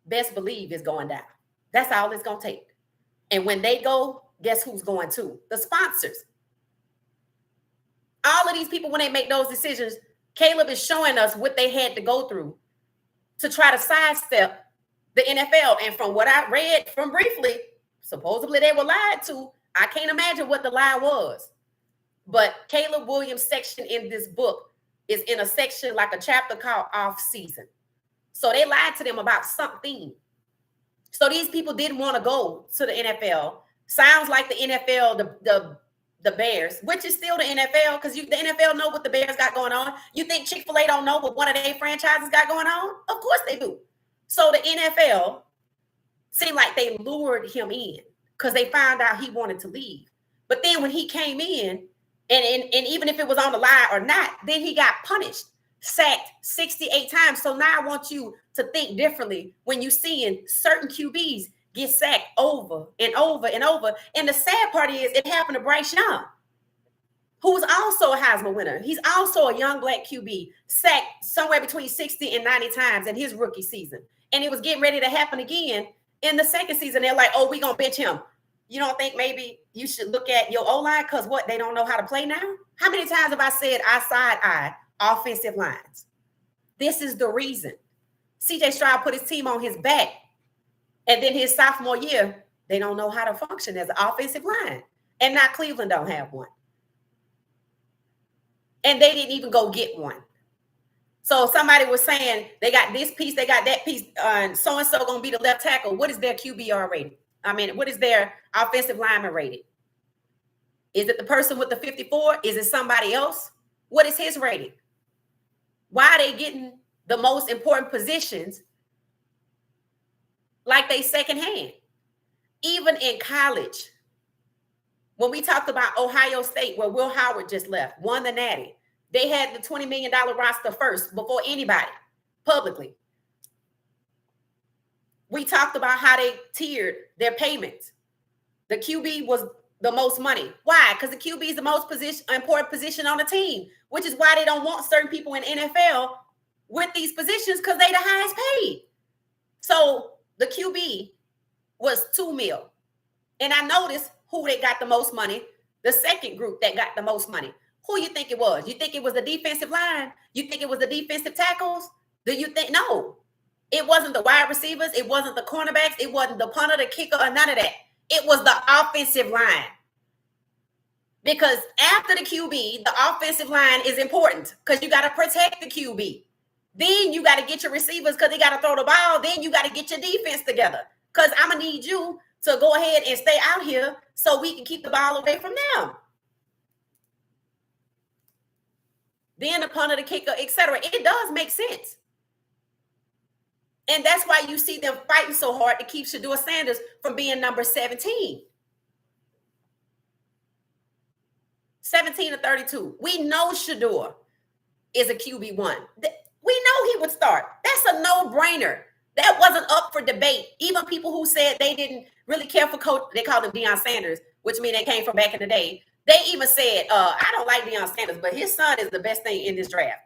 best believe it's going down. That's all it's going to take. And when they go, guess who's going to? The sponsors. All of these people, when they make those decisions, Caleb is showing us what they had to go through to try to sidestep the NFL. And from what I read from briefly, supposedly they were lied to. I can't imagine what the lie was. But Caleb Williams' section in this book is in a section like a chapter called Off Season. So they lied to them about something. So these people didn't want to go to the NFL. Sounds like the NFL, the Bears, which is still the NFL, because the NFL know what the Bears got going on. You think Chick-fil-A don't know what one of their franchises got going on? Of course they do. So the NFL seemed like they lured him in because they found out he wanted to leave. But then when he came in, and even if it was on the line or not, then he got punished, sacked 68 times. So now I want you to think differently when you're seeing certain QBs get sacked over and over and over. And the sad part is it happened to Bryce Young, who's also a Heisman winner. He's also a young black QB, sacked somewhere between 60 and 90 times in his rookie season. And it was getting ready to happen again in the second season. They're like, oh, we're going to bench him. You don't think maybe you should look at your O-line because what, they don't know how to play now? How many times have I said I side-eye offensive lines? This is the reason. CJ Stroud put his team on his back. And then his sophomore year, they don't know how to function as an offensive line. And now Cleveland don't have one. And they didn't even go get one. So somebody was saying they got this piece, they got that piece, and so-and-so going to be the left tackle. What is their QBR rating? I mean, what is their offensive lineman rating? Is it the person with the 54? Is it somebody else? What is his rating? Why are they getting the most important positions like they secondhand? Even in college, when we talked about Ohio State, where Will Howard just left, won the Natty, they had the $20 million roster first before anybody publicly. We talked about how they tiered their payments. The QB was the most money. Why? Because the QB is the most important position on the team, which is why they don't want certain people in NFL with these positions, because they the highest paid. So the QB was $2 million. And I noticed who they got the most money, the second group that got the most money. Who you think it was? You think it was the defensive line? You think it was the defensive tackles? Do you think? No. It wasn't the wide receivers. It wasn't the cornerbacks. It wasn't the punter, the kicker, or none of that. It was the offensive line. Because after the QB, the offensive line is important because you got to protect the QB. Then you got to get your receivers because they got to throw the ball. Then you got to get your defense together because I'm going to need you to go ahead and stay out here so we can keep the ball away from them. Then the punter, the kicker, etc. It does make sense. And that's why you see them fighting so hard to keep Shedeur Sanders from being number 17. 17 to 32. We know Shedeur is a QB1. We know he would start. That's a no-brainer. That wasn't up for debate. Even people who said they didn't really care for coach, they called him Deion Sanders, which means they came from back in the day. They even said, I don't like Deion Sanders, but his son is the best thing in this draft.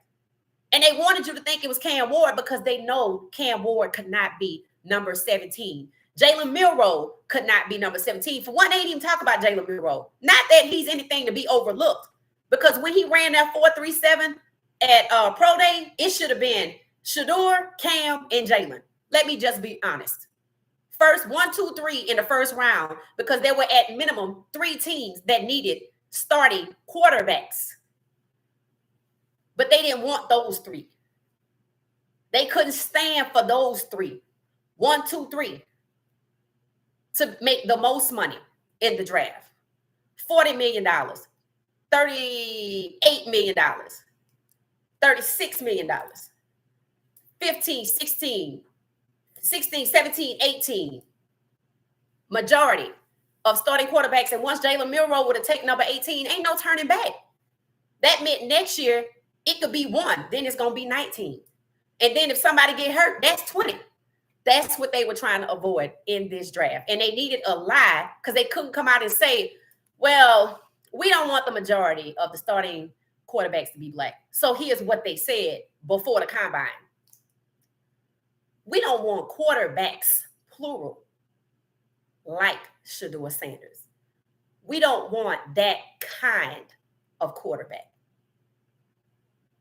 And they wanted you to think it was Cam Ward because they know Cam Ward could not be number 17. Jalen Milroe could not be number 17. For one, they didn't even talk about Jalen Milroe. Not that he's anything to be overlooked. Because when he ran that 4.37 at Pro Day, it should have been Shedeur, Cam, and Jalen. Let me just be honest. First, 1, 2, 3 in the first round, because there were at minimum 3 teams that needed starting quarterbacks. But they didn't want those 3. They couldn't stand for those 3. 1, 2, 3 to make the most money in the draft. $40 million, $38 million, $36 million, 15, 16, 17, 18. Majority of starting quarterbacks. And once Jalen Milroe would have taken number 18, ain't no turning back. That meant next year, it could be 1. Then it's going to be 19. And then if somebody get hurt, that's 20. That's what they were trying to avoid in this draft. And they needed a lie because they couldn't come out and say, well, we don't want the majority of the starting quarterbacks to be black. So here's what they said before the combine. We don't want quarterbacks, plural, like Shedeur Sanders. We don't want that kind of quarterback.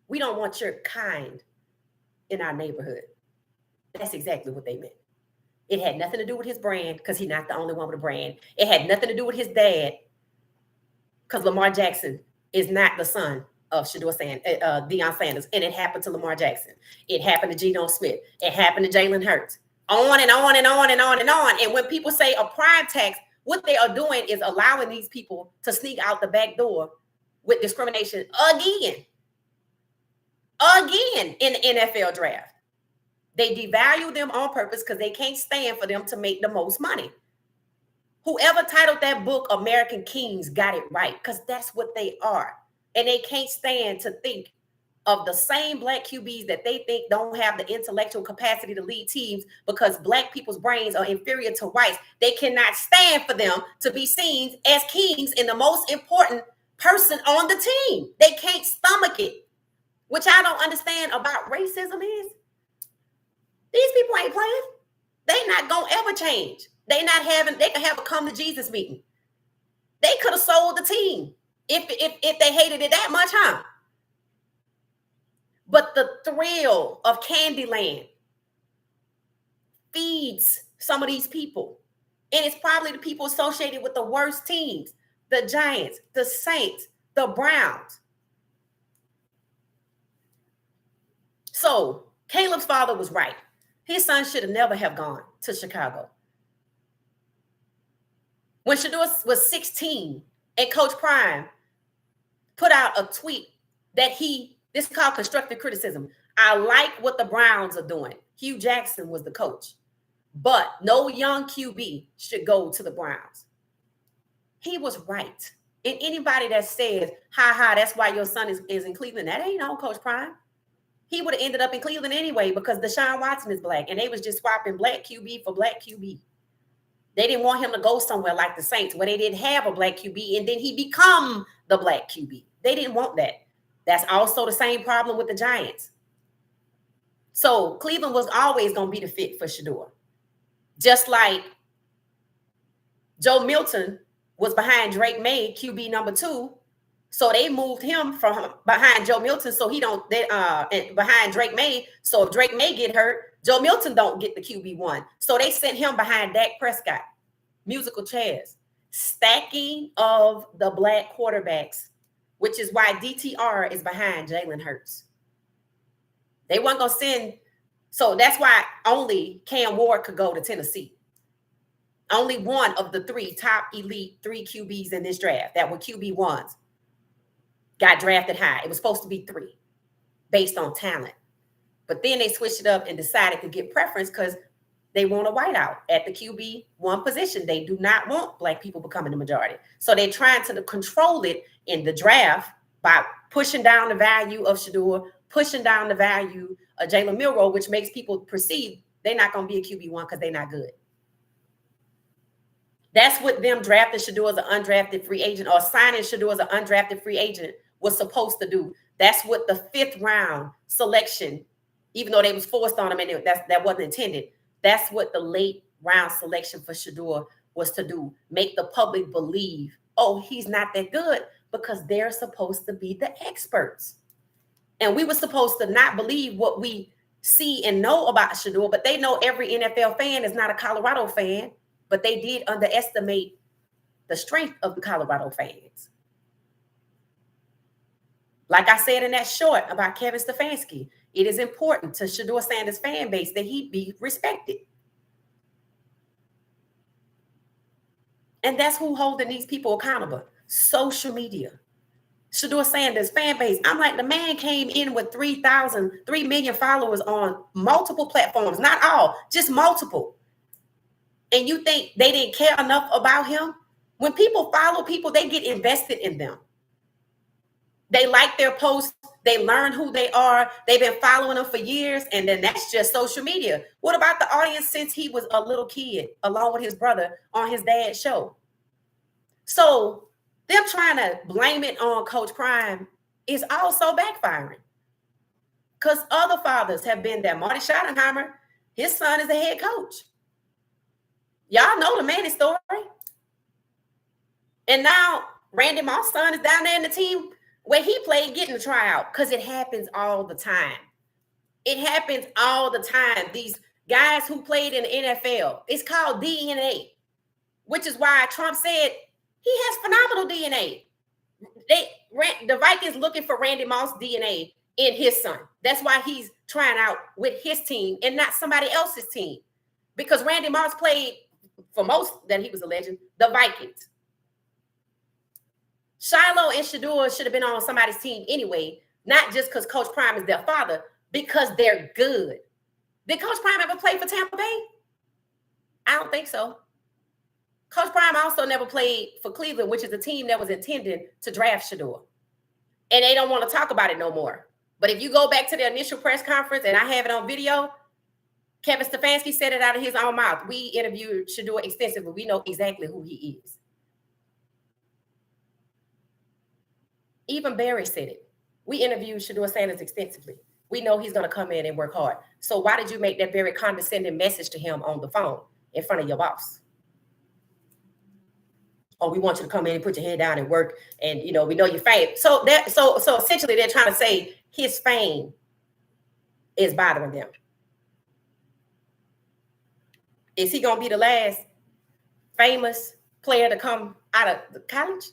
We don't want your kind in our neighborhood. That's exactly what they meant. It had nothing to do with his brand because he's not the only one with a brand. It had nothing to do with his dad because Lamar Jackson is not the son of Deion Sanders. And it happened to Lamar Jackson. It happened to Geno Smith. It happened to Jalen Hurts. On and on and on and on and on. And when people say a prime tax, what they are doing is allowing these people to sneak out the back door with discrimination again in the NFL draft. They devalue them on purpose because they can't stand for them to make the most money. Whoever titled that book American Kings got it right because that's what they are. And they can't stand to think of the same black QBs that they think don't have the intellectual capacity to lead teams because black people's brains are inferior to whites. They cannot stand for them to be seen as kings and the most important person on the team. They can't stomach it. Which I don't understand about racism is these people ain't playing. They not gonna ever change. They can have a come to Jesus meeting. They could have sold the team if they hated it that much, huh? But the thrill of Candyland feeds some of these people. And it's probably the people associated with the worst teams, the Giants, the Saints, the Browns. So Caleb's father was right. His son should have never have gone to Chicago. When Shedeur was 16 and Coach Prime put out a tweet that this is called constructive criticism. I like what the Browns are doing. Hugh Jackson was the coach, but no young QB should go to the Browns. He was right. And anybody that says, that's why your son is in Cleveland, that ain't on Coach Prime. He would have ended up in Cleveland anyway because Deshaun Watson is black and they was just swapping black QB for black QB. They didn't want him to go somewhere like the Saints where they didn't have a black QB and then he become the black QB. They didn't want that. That's also the same problem with the Giants. So Cleveland was always going to be the fit for Shedeur. Just like Joe Milton was behind Drake May, QB number 2. So they moved him from behind Joe Milton so behind Drake May. So if Drake May get hurt, Joe Milton don't get the QB1. So they sent him behind Dak Prescott. Musical chairs. Stacking of the black quarterbacks, which is why DTR is behind Jalen Hurts. They weren't going to send. So that's why only Cam Ward could go to Tennessee. Only one of the 3 top elite 3 QBs in this draft that were QB1s got drafted high. It was supposed to be 3 based on talent. But then they switched it up and decided to get preference because they want a whiteout at the QB1 position. They do not want black people becoming the majority. So they're trying to control it in the draft by pushing down the value of Shedeur, pushing down the value of Jalen Milroe, which makes people perceive they're not going to be a QB1 because they're not good. That's what them drafting Shedeur as an undrafted free agent or signing Shedeur as an undrafted free agent was supposed to do. That's what the 5th round selection, even though they was forced on him and that wasn't intended. That's what the late round selection for Shedeur was to do. Make the public believe, oh, he's not that good because they're supposed to be the experts. And we were supposed to not believe what we see and know about Shedeur, but they know every NFL fan is not a Colorado fan, but they did underestimate the strength of the Colorado fans. Like I said in that short about Kevin Stefanski, it is important to Shedeur Sanders' fan base that he be respected. And that's who holding these people accountable. Social media. Shedeur Sanders' fan base. I'm like, the man came in with 3 million followers on multiple platforms. Not all, just multiple. And you think they didn't care enough about him? When people follow people, they get invested in them. They like their posts. They learn who they are. They've been following them for years. And then that's just social media. What about the audience since he was a little kid, along with his brother on his dad's show? So them trying to blame it on Coach Prime is also backfiring. Because other fathers have been there. Marty Schottenheimer, his son is a head coach. Y'all know the Manny story. And now Randy Moss' son is down there in the team where he played getting the tryout, because it happens all the time. It happens all the time. These guys who played in the NFL, it's called DNA, which is why Trump said he has phenomenal DNA. The Vikings looking for Randy Moss DNA in his son. That's why he's trying out with his team and not somebody else's team. Because Randy Moss played, for most that he was a legend, the Vikings. Shiloh and Shedeur should have been on somebody's team anyway, not just because Coach Prime is their father, because they're good. Did Coach Prime ever play for Tampa Bay? I don't think so. Coach Prime also never played for Cleveland, which is a team that was intended to draft Shedeur. And they don't want to talk about it no more. But if you go back to the initial press conference, and I have it on video, Kevin Stefanski said it out of his own mouth. We interviewed Shedeur extensively. We know exactly who he is. Even Barry said it. We interviewed Shedeur Sanders extensively. We know he's going to come in and work hard. So why did you make that very condescending message to him on the phone in front of your boss? Oh, we want you to come in and put your head down and work, and we know your fame. So essentially they're trying to say his fame is bothering them. Is he going to be the last famous player to come out of the college?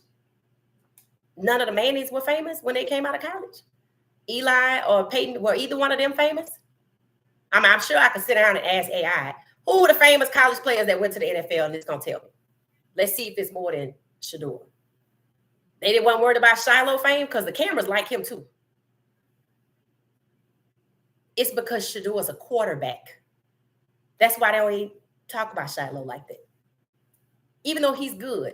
None of the Mannings were famous when they came out of college. Eli or Peyton, were either one of them famous? I'm sure I could sit down and ask AI, who were the famous college players that went to the NFL, and it's going to tell me. Let's see if it's more than Shedeur. They didn't want worried about Shiloh fame because the cameras like him too. It's because Shedeur is a quarterback. That's why they don't even talk about Shiloh like that. Even though he's good,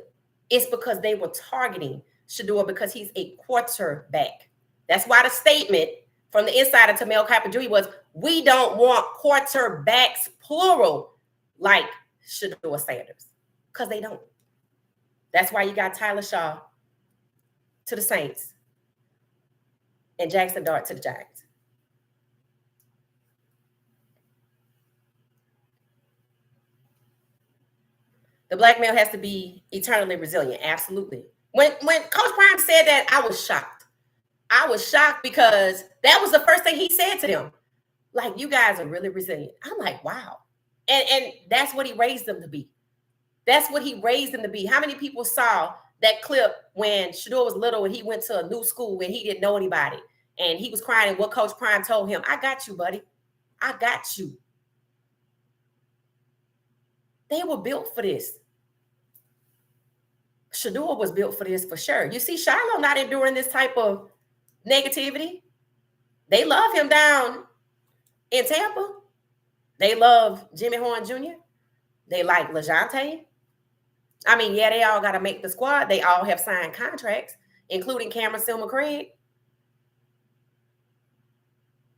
it's because they were targeting Shedeur because he's a quarterback. That's why the statement from the insider to Mel Kiper Jr. was, we don't want quarterbacks, plural, like Shedeur Sanders. Because they don't. That's why you got Tyler Shaw to the Saints and Jackson Dart to the Giants. The black male has to be eternally resilient. Absolutely. When Coach Prime said that, I was shocked. I was shocked because that was the first thing he said to them. Like, you guys are really resilient. I'm like, wow. And that's what he raised them to be. That's what he raised them to be. How many people saw that clip when Shedeur was little and he went to a new school and he didn't know anybody and he was crying and what Coach Prime told him, I got you, buddy. I got you. They were built for this. Shedeur was built for this for sure. You see Shiloh not enduring this type of negativity. They love him down in Tampa. They love Jimmy Horn Jr. They like LaJounte. I mean, yeah, they all got to make the squad. They all have signed contracts, including Cameron Silma-Craig.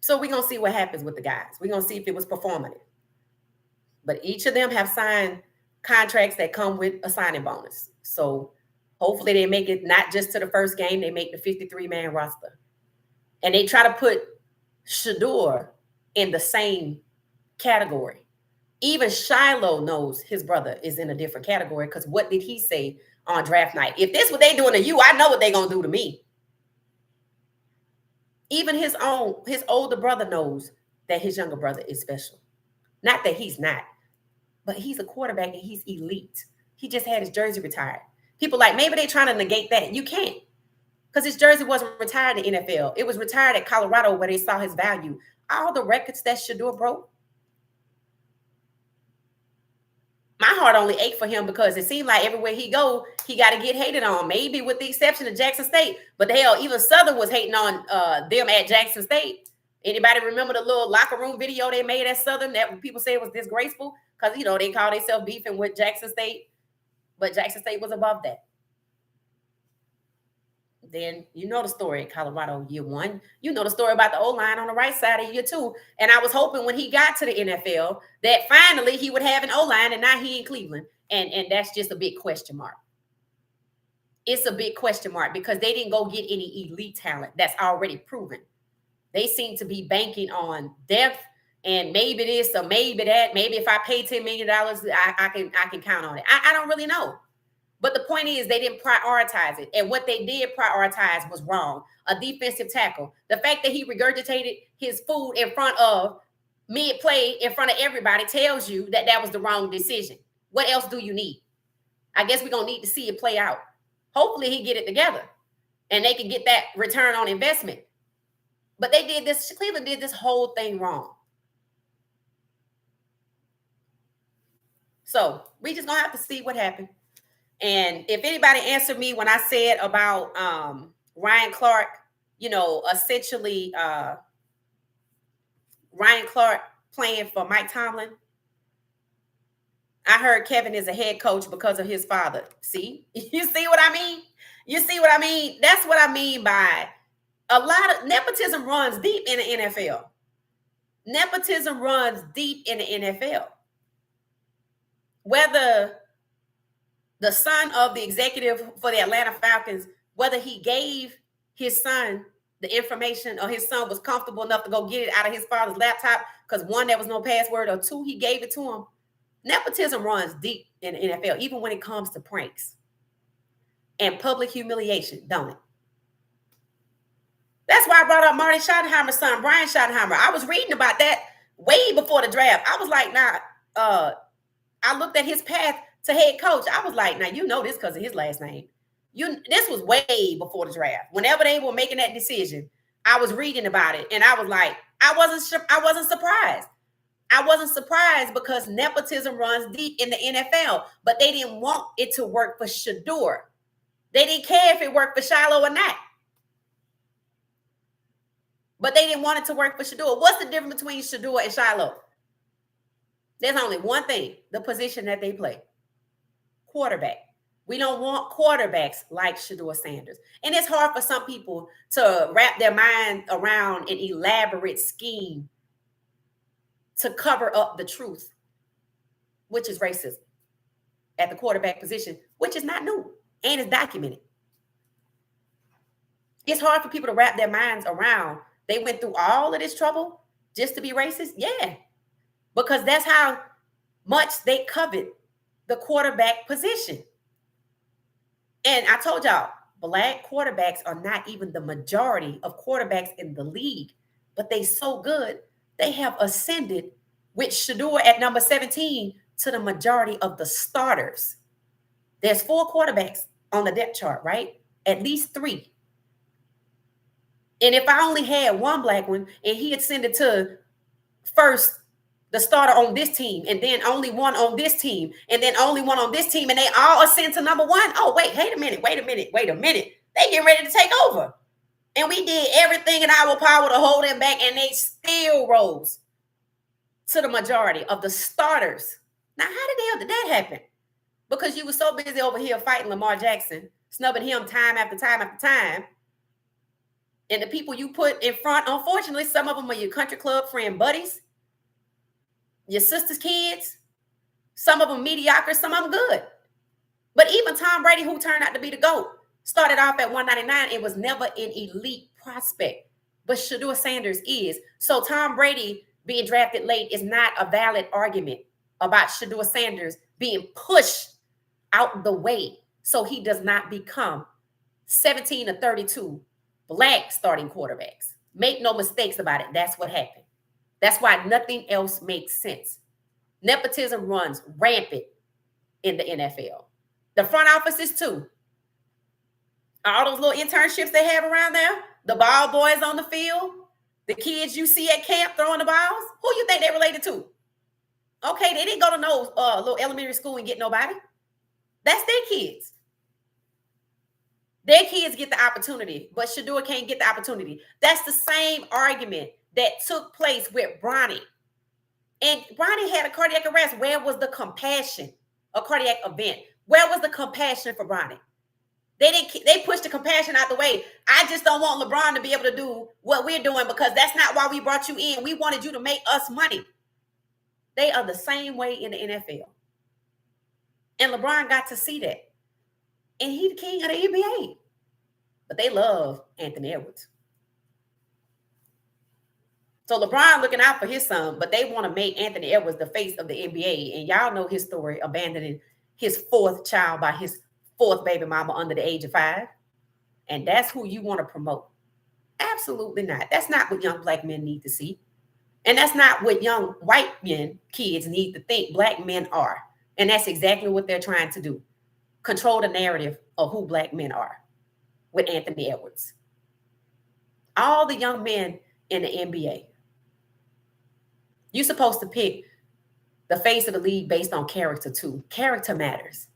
So we're going to see what happens with the guys. We're going to see if it was performative. But each of them have signed contracts that come with a signing bonus. So hopefully they make it not just to the first game, they make the 53-man roster. And they try to put Shedeur in the same category. Even Shiloh knows his brother is in a different category because what did he say on draft night? If this is what they're doing to you, I know what they're going to do to me. Even his older brother knows that his younger brother is special. Not that he's not, but he's a quarterback and he's elite. He just had his jersey retired. People like, maybe they're trying to negate that. You can't, because his jersey wasn't retired in the NFL. It was retired at Colorado where they saw his value. All the records that Shedeur broke, my heart only ached for him because it seemed like everywhere he go, he got to get hated on, maybe with the exception of Jackson State. But hell, even Southern was hating on them at Jackson State. Anybody remember the little locker room video they made at Southern that people say was disgraceful? Because, they call themselves beefing with Jackson State. But Jackson State was above that. Then you know the story in Colorado year one. You know the story about the O-line on the right side of year two. And I was hoping when he got to the NFL that finally he would have an O-line, and now he in Cleveland. And that's just a big question mark. It's a big question mark because they didn't go get any elite talent that's already proven. They seem to be banking on depth and maybe this or maybe that. Maybe if I pay $10 million, I can count on it. I don't really know. But the point is, they didn't prioritize it. And what they did prioritize was wrong. A defensive tackle. The fact that he regurgitated his food in front of mid-play, in front of everybody, tells you that that was the wrong decision. What else do you need? I guess we're going to need to see it play out. Hopefully he get it together and they can get that return on investment. But they did this. Cleveland did this whole thing wrong. So we just going to have to see what happened. And if anybody answered me when I said about Ryan Clark, essentially Ryan Clark playing for Mike Tomlin, I heard Kevin is a head coach because of his father. See? You see what I mean? You see what I mean? That's what I mean by a lot of nepotism runs deep in the NFL. Nepotism runs deep in the NFL. Whether the son of the executive for the Atlanta Falcons, whether he gave his son the information or his son was comfortable enough to go get it out of his father's laptop because one, there was no password, or two, he gave it to him. Nepotism runs deep in the NFL, even when it comes to pranks and public humiliation, don't it? That's why I brought up Marty Schottenheimer's son, Brian Schottenheimer. I was reading about that way before the draft. I was like, I looked at his path to head coach. I was like, now you know this because of his last name. This was way before the draft. Whenever they were making that decision, I was reading about it, and I was like, I wasn't surprised. I wasn't surprised because nepotism runs deep in the NFL, but they didn't want it to work for Shedeur. They didn't care if it worked for Shiloh or not. But they didn't want it to work for Shedeur. What's the difference between Shedeur and Shiloh? There's only one thing, the position that they play. Quarterback. We don't want quarterbacks like Shedeur Sanders. And it's hard for some people to wrap their mind around an elaborate scheme to cover up the truth, which is racism at the quarterback position, which is not new and is documented. It's hard for people to wrap their minds around. They went through all of this trouble just to be racist? Yeah, because that's how much they coveted the quarterback position. And I told y'all, black quarterbacks are not even the majority of quarterbacks in the league, but they so good, they have ascended with Shedeur at number 17 to the majority of the starters. There's 4 quarterbacks on the depth chart, right? At least 3. And if I only had one black one and he ascended to first, the starter on this team, and then only one on this team, and then only one on this team, and they all ascend to number 1. Oh, wait a minute. They get ready to take over. And we did everything in our power to hold them back, and they still rose to the majority of the starters. Now, how the hell did that happen? Because you were so busy over here fighting Lamar Jackson, snubbing him time after time after time. And the people you put in front, unfortunately, some of them are your country club friend buddies, your sister's kids, some of them mediocre, some of them good. But even Tom Brady, who turned out to be the GOAT, started off at 199 and was never an elite prospect. But Shedeur Sanders is. So Tom Brady being drafted late is not a valid argument about Shedeur Sanders being pushed out the way so he does not become 17 or 32 black starting quarterbacks. Make no mistakes about it. That's what happened. That's why nothing else makes sense. Nepotism runs rampant in the NFL. The front offices too. All those little internships they have around there, the ball boys on the field, the kids you see at camp throwing the balls, who you think they related to? Okay, they didn't go to no little elementary school and get nobody. That's their kids. Their kids get the opportunity, but Shedeur can't get the opportunity. That's the same argument that took place with Bronny. And Bronny had a cardiac arrest. Where was the compassion? A cardiac event. Where was the compassion for Bronny? They pushed the compassion out the way. I just don't want LeBron to be able to do what we're doing because that's not why we brought you in. We wanted you to make us money. They are the same way in the NFL. And LeBron got to see that. And he's the king of the NBA. But they love Anthony Edwards. So LeBron looking out for his son, but they want to make Anthony Edwards the face of the NBA. And y'all know his story, abandoning his fourth child by his fourth baby mama under the age of 5. And that's who you want to promote. Absolutely not. That's not what young black men need to see. And that's not what young white men, kids need to think black men are. And that's exactly what they're trying to do. Control the narrative of who black men are with Anthony Edwards. All the young men in the NBA. You're supposed to pick the face of the league based on character too. Character matters.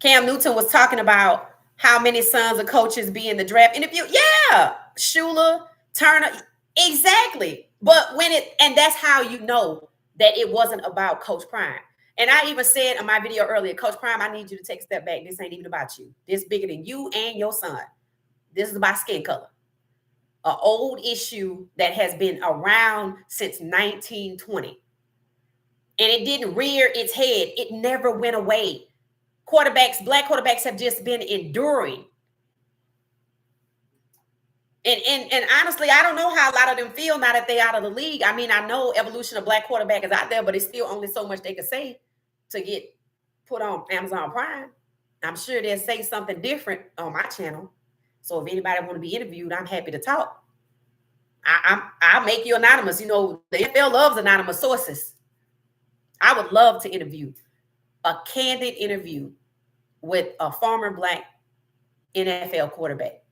Cam Newton was talking about how many sons of coaches be in the draft interview. Yeah, Shula, Turner, exactly. But and that's how you know that it wasn't about Coach Prime. And I even said in my video earlier, Coach Prime, I need you to take a step back. This ain't even about you. This bigger than you and your son. This is about skin color. An old issue that has been around since 1920. And it didn't rear its head. It never went away. Black quarterbacks have just been enduring. And honestly, I don't know how a lot of them feel now that they're out of the league. I mean, I know evolution of black quarterback is out there, but it's still only so much they can say to get put on Amazon Prime. I'm sure they'll say something different on my channel. So if anybody want to be interviewed, I'm happy to talk. I'll make you anonymous. You know, the NFL loves anonymous sources. I would love to interview a candid interview with a former black NFL quarterback,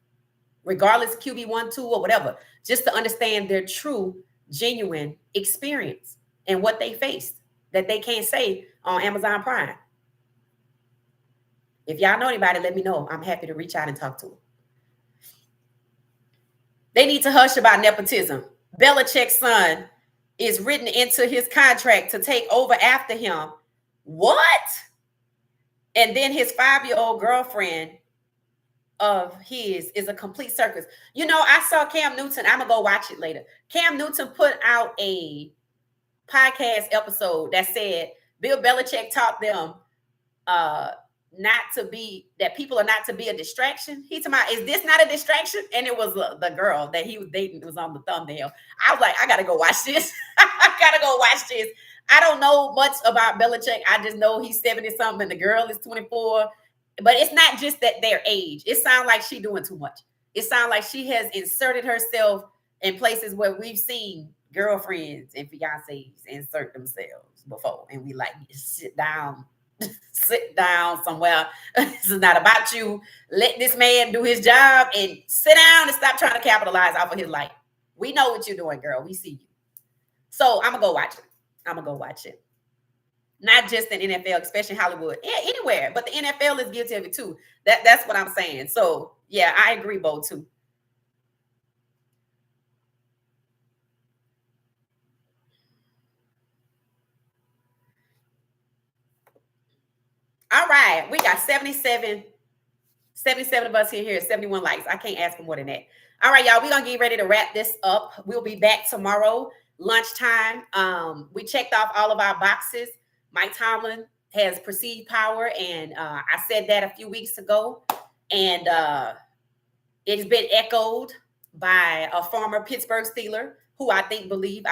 regardless QB1, 2, or whatever, just to understand their true, genuine experience and what they faced that they can't say on Amazon Prime. If y'all know anybody, let me know. I'm happy to reach out and talk to them. They need to hush about nepotism. Belichick's son is written into his contract to take over after him. What? And then his 5-year-old girlfriend of his is a complete circus. You know, I saw Cam Newton. I'm going to go watch it later. Cam Newton put out a podcast episode that said Bill Belichick taught them that people are not to be a distraction. He told me, is this not a distraction? And it was the girl that he was dating was on the thumbnail. I was like, I got to go watch this. I got to go watch this. I don't know much about Belichick. I just know he's 70-something and the girl is 24. But it's not just that their age. It sounds like she's doing too much. It sounds like she has inserted herself in places where we've seen girlfriends and fiancés insert themselves before. And we like, sit down somewhere. This is not about you. Let this man do his job and sit down and stop trying to capitalize off of his life. We know what you're doing, girl. We see you. So I'm going to go watch it. Not just in NFL, especially Hollywood. Yeah, anywhere. But the NFL is guilty of it too. That's what I'm saying. So, yeah, I agree, Bo, too. All right. We got 77 of us here, 71 likes. I can't ask for more than that. All right, y'all. We're going to get ready to wrap this up. We'll be back tomorrow, lunchtime. We checked off all of our boxes. Mike Tomlin has perceived power, and I said that a few weeks ago, and it's been echoed by a former Pittsburgh Steeler who I believe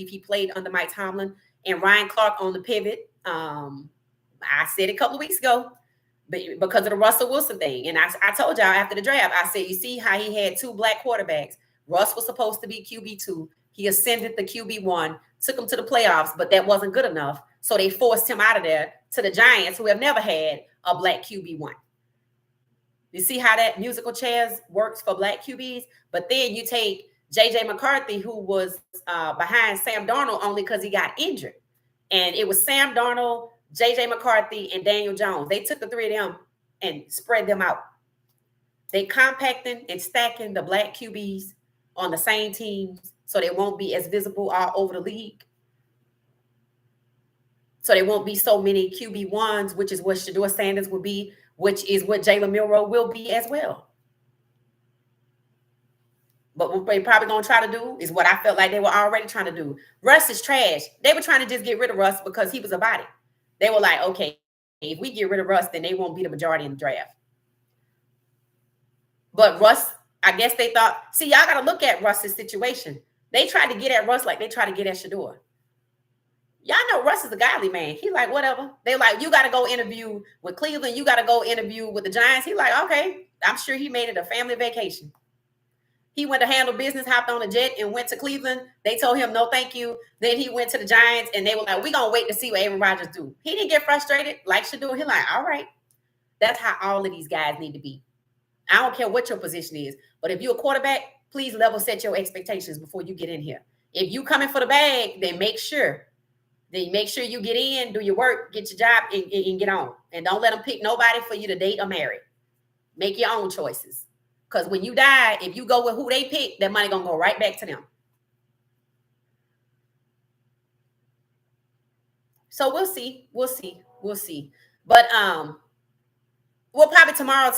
he played under Mike Tomlin, and Ryan Clark on the pivot. I said it a couple of weeks ago, but because of the Russell Wilson thing, and I told y'all after the draft, I said, you see how he had 2 black quarterbacks. Russ was supposed to be QB2. He ascended the QB1, took him to the playoffs, but that wasn't good enough. So they forced him out of there to the Giants, who have never had a black QB1. You see how that musical chairs works for black QBs? But then you take J.J. McCarthy, who was behind Sam Darnold only because he got injured. And it was Sam Darnold, J.J. McCarthy, and Daniel Jones. They took the 3 of them and spread them out. They compacting and stacking the black QBs on the same teams so they won't be as visible all over the league. So there won't be so many QB1s, which is what Shedeur Sanders will be, which is what Jalen Milroe will be as well. But what they're probably going to try to do is what I felt like they were already trying to do. Russ is trash. They were trying to just get rid of Russ because he was a body. They were like, okay, if we get rid of Russ, then they won't be the majority in the draft. But Russ, I guess they thought, see, y'all got to look at Russ's situation. They tried to get at Russ like they tried to get at Shedeur. Y'all know Russ is a godly man. He like, whatever. They like, you got to go interview with Cleveland. You got to go interview with the Giants. He like, okay. I'm sure he made it a family vacation. He went to handle business, hopped on a jet and went to Cleveland. They told him, no, thank you. Then he went to the Giants and they were like, we're going to wait to see what Aaron Rodgers do. He didn't get frustrated like Shedeur. He like, all right. That's how all of these guys need to be. I don't care what your position is, but if you're a quarterback, please level set your expectations before you get in here. If you coming for the bag, then make sure you get in, do your work, get your job, and get on. And don't let them pick nobody for you to date or marry. Make your own choices. Because when you die, if you go with who they pick, that money going to go right back to them. So we'll see. But we'll probably tomorrow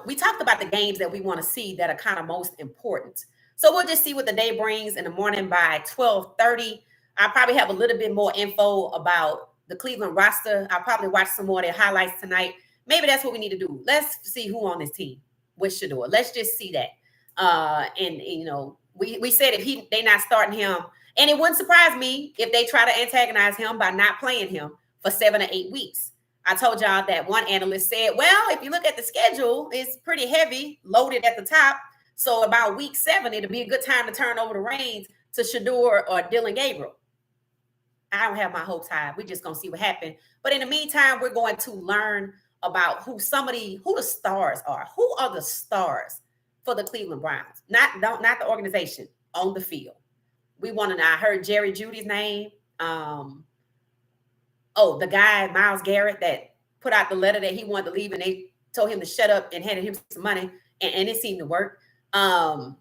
we talked about the games that we want to see that are kind of most important. So we'll just see what the day brings in the morning by 12:30. I'll probably have a little bit more info about the Cleveland roster. I'll probably watch some more of their highlights tonight. Maybe that's what we need to do. Let's see who on this team with Shedeur. Let's just see that. And you know, we said if they not starting him, and it wouldn't surprise me if they try to antagonize him by not playing him for 7 or 8 weeks. I told y'all that one analyst said, well, if you look at the schedule, it's pretty heavy, loaded at the top. So about week 7, it'll be a good time to turn over the reins to Shedeur or Dylan Gabriel. I don't have my hopes high. We're just going to see what happens. But in the meantime, we're going to learn about who the stars are. Who are the stars for the Cleveland Browns? Not the organization, on the field. We want to know. I heard Jerry Jeudy's name. The guy, Myles Garrett, that put out the letter that he wanted to leave and they told him to shut up and handed him some money and it seemed to work. Who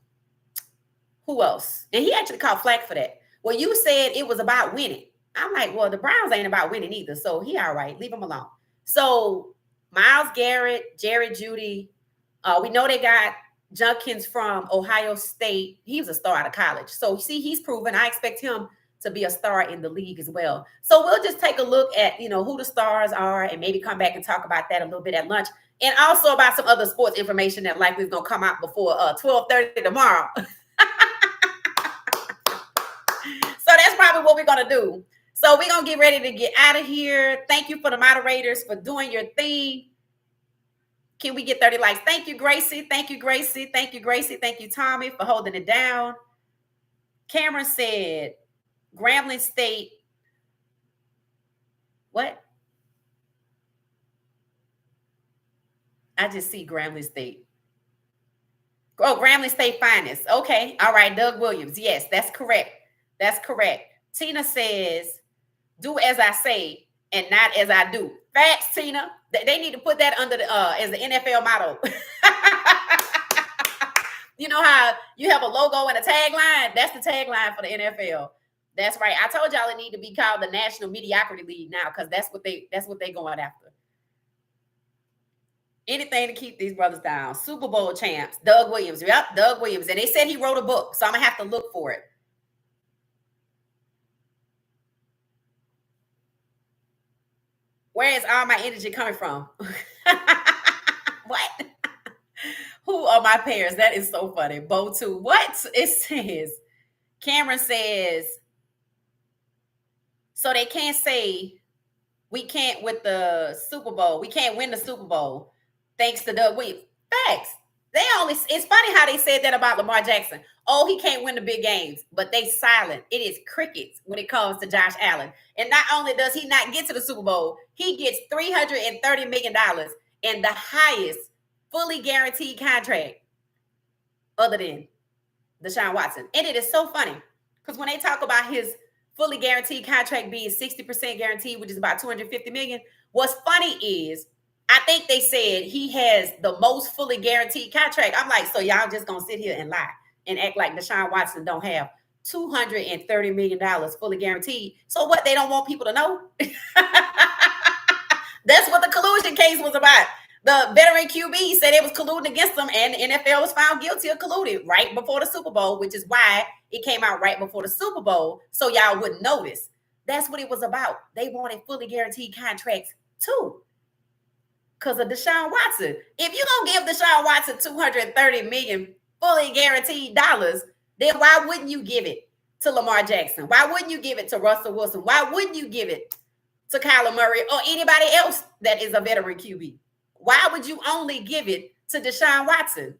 else? And he actually caught flack for that. Well, you said it was about winning. I'm like, well, the Browns ain't about winning either. So he all right. Leave him alone. So Myles Garrett, Jerry Jeudy. We know they got Junkins from Ohio State. He was a star out of college. So see, he's proven. I expect him to be a star in the league as well. So we'll just take a look at, who the stars are and maybe come back and talk about that a little bit at lunch. And also about some other sports information that likely is going to come out before 12:30 tomorrow. So that's probably what we're going to do. So we're going to get ready to get out of here. Thank you for the moderators for doing your thing. Can we get 30 likes? Thank you, Gracie. Thank you, Gracie. Thank you, Gracie. Thank you, Tommy, for holding it down. Cameron said, Grambling State. What? I just see Grambling State. Oh, Grambling State Finest. Okay. All right. Doug Williams. Yes, that's correct. That's correct. Tina says, do as I say and not as I do. Facts, Tina. They need to put that under as the NFL motto. You know how you have a logo and a tagline? That's the tagline for the NFL. That's right. I told y'all it need to be called the National Mediocrity League now because that's what they going after. Anything to keep these brothers down. Super Bowl champs. Doug Williams. Yep, Doug Williams. And they said he wrote a book, so I'm going to have to look for it. Where is all my energy coming from? What? Who are my parents? That is so funny. Bo too. What? It says, Cameron says, so they can't say we can't with the Super Bowl. We can't win the Super Bowl thanks to Doug Williams. Facts. It's funny how they said that about Lamar Jackson. Oh, he can't win the big games, but they silent. It is crickets when it comes to Josh Allen. And not only does he not get to the Super Bowl, he gets $330 million and the highest fully guaranteed contract other than Deshaun Watson. And it is so funny because when they talk about his fully guaranteed contract being 60% guaranteed, which is about $250 million, what's funny is I think they said he has the most fully guaranteed contract. I'm like, so y'all just gonna sit here and lie and act like Deshaun Watson don't have $230 million fully guaranteed. So what, they don't want people to know? That's what the collusion case was about. The veteran QB said it was colluding against them, and the NFL was found guilty of colluding right before the Super Bowl, which is why it came out right before the Super Bowl, so y'all wouldn't notice. That's what it was about. They wanted fully guaranteed contracts too, because of Deshaun Watson. If you're going to give Deshaun Watson $230 million fully guaranteed dollars, then why wouldn't you give it to Lamar Jackson? Why wouldn't you give it to Russell Wilson? Why wouldn't you give it to Kyler Murray or anybody else that is a veteran QB? Why would you only give it to Deshaun Watson?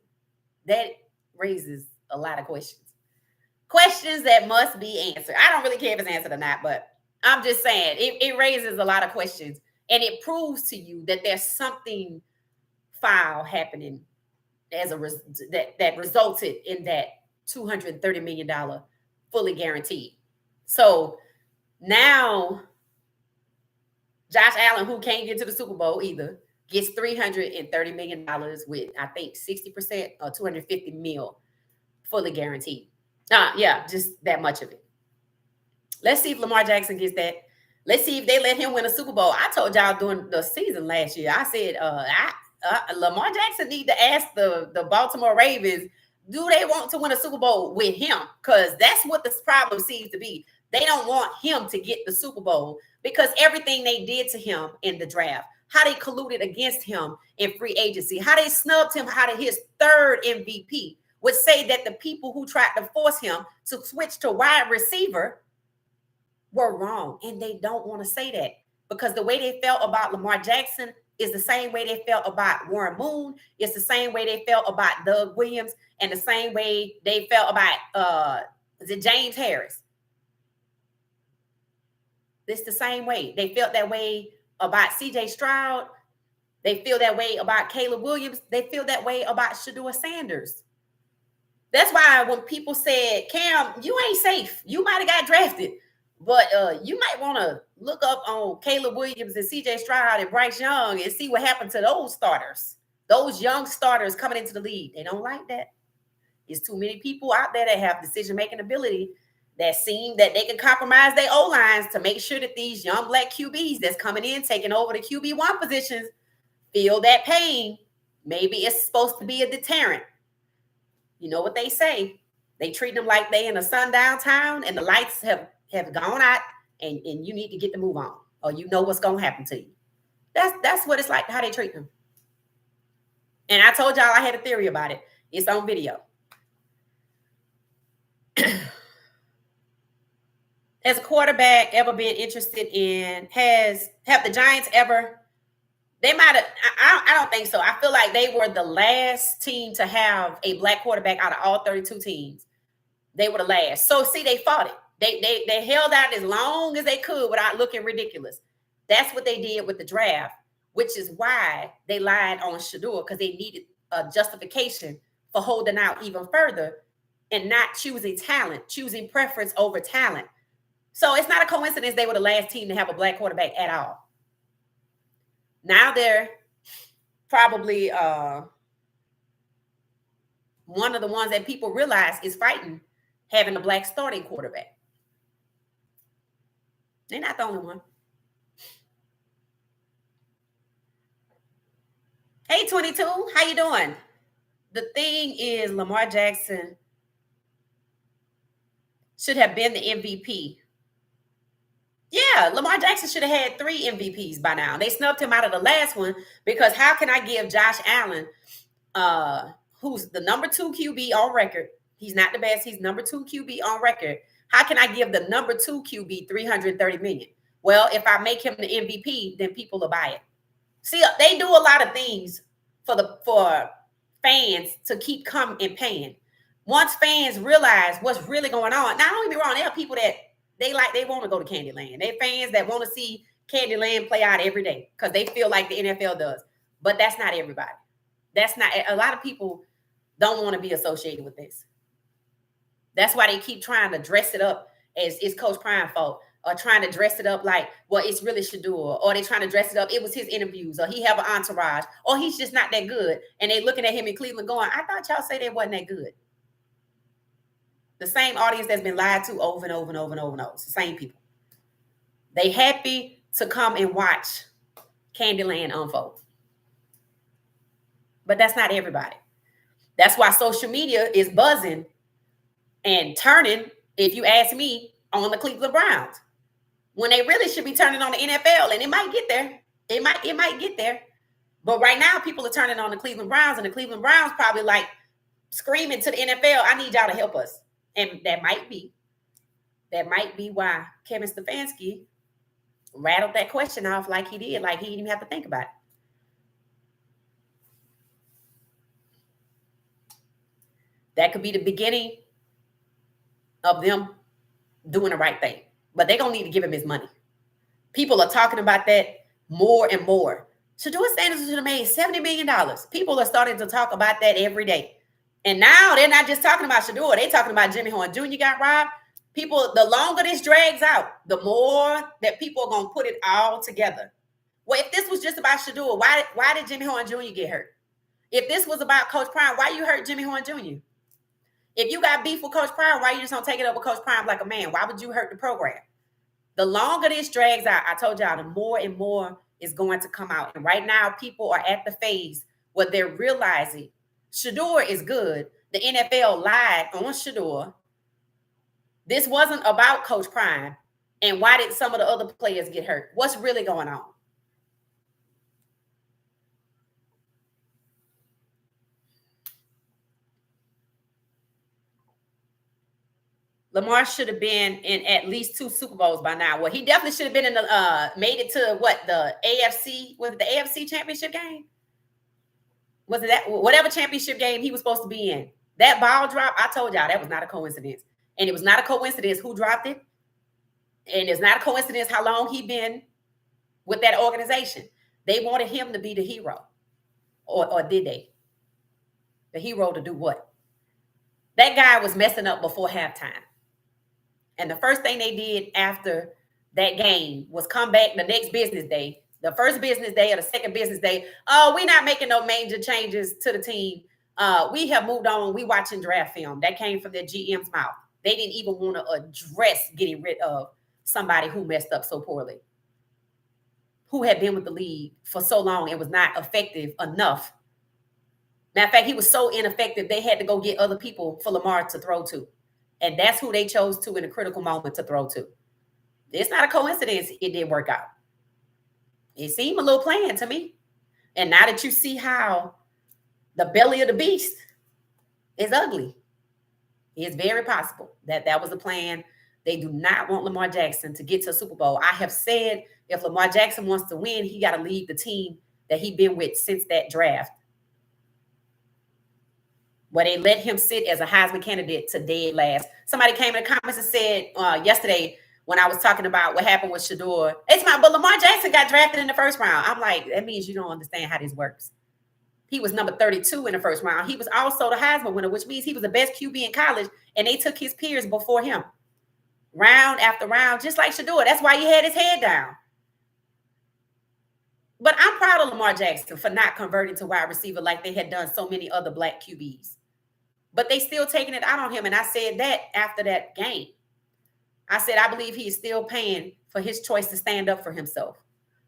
That raises a lot of questions. Questions that must be answered. I don't really care if it's answered or not, but I'm just saying it raises a lot of questions, and it proves to you that there's something foul happening as a that resulted in that $230 million fully guaranteed. So now Josh Allen, who can't get to the Super Bowl either, gets $330 million with, I think, 60% or $250 million fully guaranteed. Yeah, just that much of it. Let's see if Lamar Jackson gets that. Let's see if they let him win a Super Bowl. I told y'all during the season last year, I said, Lamar Jackson need to ask the Baltimore Ravens, do they want to win a Super Bowl with him? Because that's what this problem seems to be. They don't want him to get the Super Bowl because everything they did to him in the draft, how they colluded against him in free agency, how they snubbed him out of his third MVP, would say that the people who tried to force him to switch to wide receiver were wrong. And they don't want to say that because the way they felt about Lamar Jackson is the same way they felt about Warren Moon. It's the same way they felt about Doug Williams, and the same way they felt about James Harris. It's the same way. They felt that way about CJ Stroud. They feel that way about Caleb Williams. They feel that way about Shedeur Sanders. That's why when people said, Cam, you ain't safe. You might have got drafted, but you might want to look up on Caleb Williams and CJ Stroud and Bryce Young and see what happened to those starters. Those young starters coming into the league. They don't like that. There's too many people out there that have decision-making ability that seem that they can compromise their O-lines to make sure that these young black QBs that's coming in, taking over the QB1 positions, feel that pain. Maybe it's supposed to be a deterrent. You know what they say. They treat them like they in a sundown town and the lights have gone out and you need to get the move on or you know what's going to happen to you. That's what it's like, how they treat them. And I told y'all I had a theory about it. It's on video. Has a quarterback ever been interested in, have the Giants ever, they might have, I don't think so. I feel like they were the last team to have a black quarterback out of all 32 teams. They were the last. So see, they fought it. They held out as long as they could without looking ridiculous. That's what they did with the draft, which is why they lied on Shedeur, because they needed a justification for holding out even further and not choosing talent, choosing preference over talent. So it's not a coincidence they were the last team to have a black quarterback at all. Now they're probably one of the ones that people realize is fighting having a black starting quarterback. They're not the only one. Hey, 22, how you doing? The thing is, Lamar Jackson should have been the MVP. Yeah, Lamar Jackson should have had 3 MVPs by now. They snubbed him out of the last one because how can I give Josh Allen, who's the number 2 QB on record? He's not the best. He's number 2 QB on record. How can I give the number 2 QB $330 million? Well, if I make him the MVP, then people will buy it. See, they do a lot of things for fans to keep coming and paying. Once fans realize what's really going on, now don't get me wrong, there are people that they want to go to Candyland. They're fans that want to see Candyland play out every day because they feel like the NFL does. But that's not everybody. That's not, a lot of people don't want to be associated with this. That's why they keep trying to dress it up as it's Coach Prime's fault, or trying to dress it up like, well, it's really Shedeur, or they trying to dress it up, it was his interviews, or he have an entourage, or he's just not that good. And they looking at him in Cleveland going, I thought y'all say they wasn't that good. The same audience that's been lied to over and over and over and over and over. It's the same people. They happy to come and watch Candyland unfold. But that's not everybody. That's why social media is buzzing and turning, if you ask me, on the Cleveland Browns. When they really should be turning on the NFL, and it might get there. It might get there. But right now, people are turning on the Cleveland Browns, and the Cleveland Browns probably like screaming to the NFL, I need y'all to help us. And that might be why Kevin Stefanski rattled that question off like he did, like he didn't even have to think about it. That could be the beginning of them doing the right thing. But they're going to need to give him his money. People are talking about that more and more. Shedeur Sanders should have made $70 million. People are starting to talk about that every day. And now they're not just talking about Shedeur. They're talking about Jimmy Horn Jr. got robbed. People, the longer this drags out, the more that people are going to put it all together. Well, if this was just about Shedeur, why did Jimmy Horn Jr. get hurt? If this was about Coach Prime, why you hurt Jimmy Horn Jr.? If you got beef with Coach Prime, why you just don't take it up with Coach Prime like a man? Why would you hurt the program? The longer this drags out, I told y'all, the more and more is going to come out. And right now, people are at the phase where they're realizing Shedeur is good. The NFL lied on Shedeur. This wasn't about Coach Prime. And why did some of the other players get hurt? What's really going on? Lamar should have been in at least 2 Super Bowls by now. Well, he definitely should have been in the made it to the AFC, was it the AFC championship game? Was it that whatever championship game he was supposed to be in? That ball drop, I told y'all that was not a coincidence. And it was not a coincidence who dropped it. And it's not a coincidence how long he been with that organization. They wanted him to be the hero. Or did they? The hero to do what? That guy was messing up before halftime. And the first thing they did after that game was come back the next business day, the first business day or the second business day. Oh, we're not making no major changes to the team. We have moved on. We watching draft film. That came from their GM's mouth. They didn't even want to address getting rid of somebody who messed up so poorly, who had been with the league for so long and was not effective enough. Matter of fact, he was so ineffective, they had to go get other people for Lamar to throw to. And that's who they chose to in a critical moment to throw to. It's not a coincidence it didn't work out. It seemed a little planned to me. And now that you see how the belly of the beast is ugly, it's very possible that that was a plan. They do not want Lamar Jackson to get to a Super Bowl. I have said if Lamar Jackson wants to win, he got to leave the team that he's been with since that draft, where they let him sit as a Heisman candidate to dead last. Somebody came in the comments and said yesterday when I was talking about what happened with Shedeur, but Lamar Jackson got drafted in the first round. I'm like, that means you don't understand how this works. He was number 32 in the first round. He was also the Heisman winner, which means he was the best QB in college, and they took his peers before him. Round after round, just like Shedeur. That's why he had his head down. But I'm proud of Lamar Jackson for not converting to wide receiver like they had done so many other black QBs. But they still taking it out on him. And I said that after that game. I said, I believe he is still paying for his choice to stand up for himself.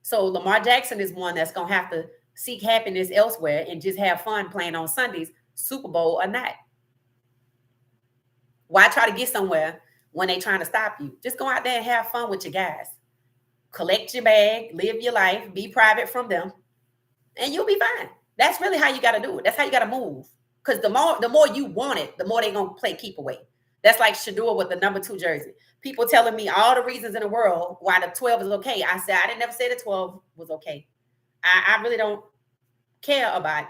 So Lamar Jackson is one that's going to have to seek happiness elsewhere and just have fun playing on Sundays, Super Bowl or not. Why try to get somewhere when they trying to stop you? Just go out there and have fun with your guys. Collect your bag, live your life, be private from them, and you'll be fine. That's really how you got to do it. That's how you got to move. Because the more you want it, the more they're going to play keep away. That's like Shedeur with the number 2 jersey. People telling me all the reasons in the world why the 12 is okay. I said, I didn't never say the 12 was okay. I really don't care about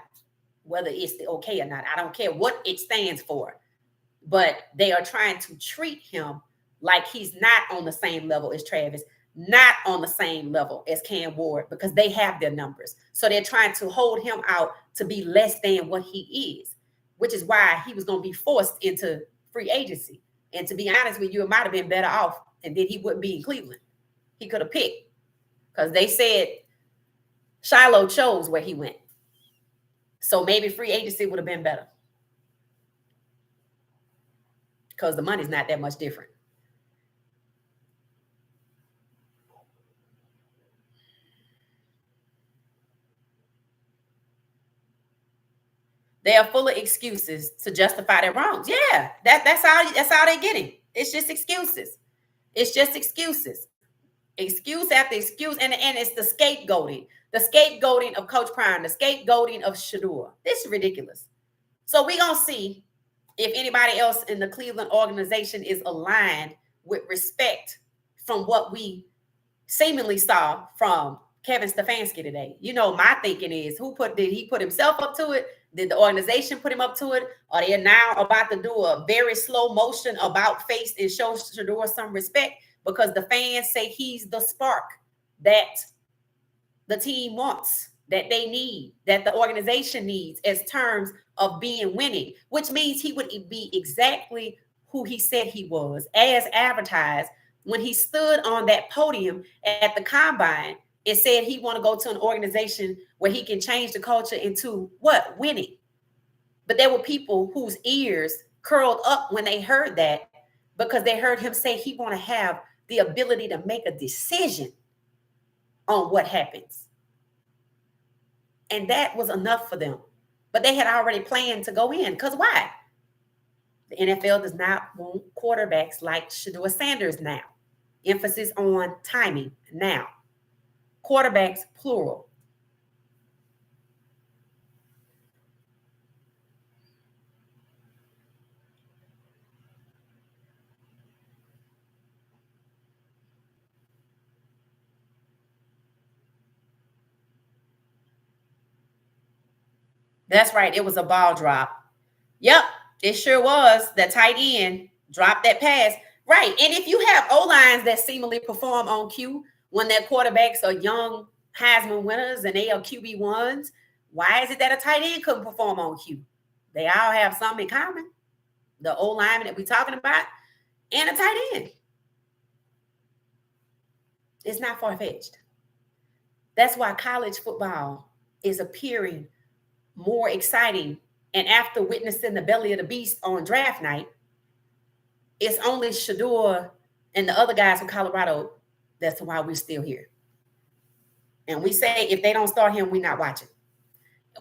whether it's okay or not. I don't care what it stands for. But they are trying to treat him like he's not on the same level as Travis, not on the same level as Cam Ward, because they have their numbers. So they're trying to hold him out to be less than what he is, which is why he was going to be forced into free agency. And to be honest with you, it might have been better off, and then he wouldn't be in Cleveland. He could have picked, because they said Shiloh chose where he went. So maybe free agency would have been better. because the money's not that much different. They are full of excuses to justify their wrongs. Yeah, that's all they're getting. It's just excuses. It's just excuses. Excuse after excuse, and it's the scapegoating of Coach Prime, the scapegoating of Shedeur. This is ridiculous. So we're gonna see if anybody else in the Cleveland organization is aligned with respect from what we seemingly saw from Kevin Stefanski today. You know, my thinking is, did he put himself up to it? Did the organization put him up to it? Or they are now about to do a very slow motion about face and show Shedeur some respect because the fans say he's the spark that the team wants, that they need, that the organization needs as terms of being winning, which means he would be exactly who he said he was, as advertised when he stood on that podium at the combine. It said he want to go to an organization where he can change the culture into what? Winning. But there were people whose ears curled up when they heard that because they heard him say he want to have the ability to make a decision on what happens. And that was enough for them. But they had already planned to go in. Because why? The NFL does not want quarterbacks like Shedeur Sanders now. Emphasis on timing now. Quarterbacks, plural. That's right. It was a ball drop. Yep, it sure was. The tight end dropped that pass. Right. And if you have O-lines that seemingly perform on cue when their quarterbacks are young Heisman winners and they are QB1s, why is it that a tight end couldn't perform on cue? They all have something in common. The O-lineman that we're talking about and a tight end. It's not far-fetched. That's why college football is appearing more exciting. And after witnessing the belly of the beast on draft night, it's only Shedeur and the other guys from Colorado that's why we're still here. And we say if they don't start him, we're not watching.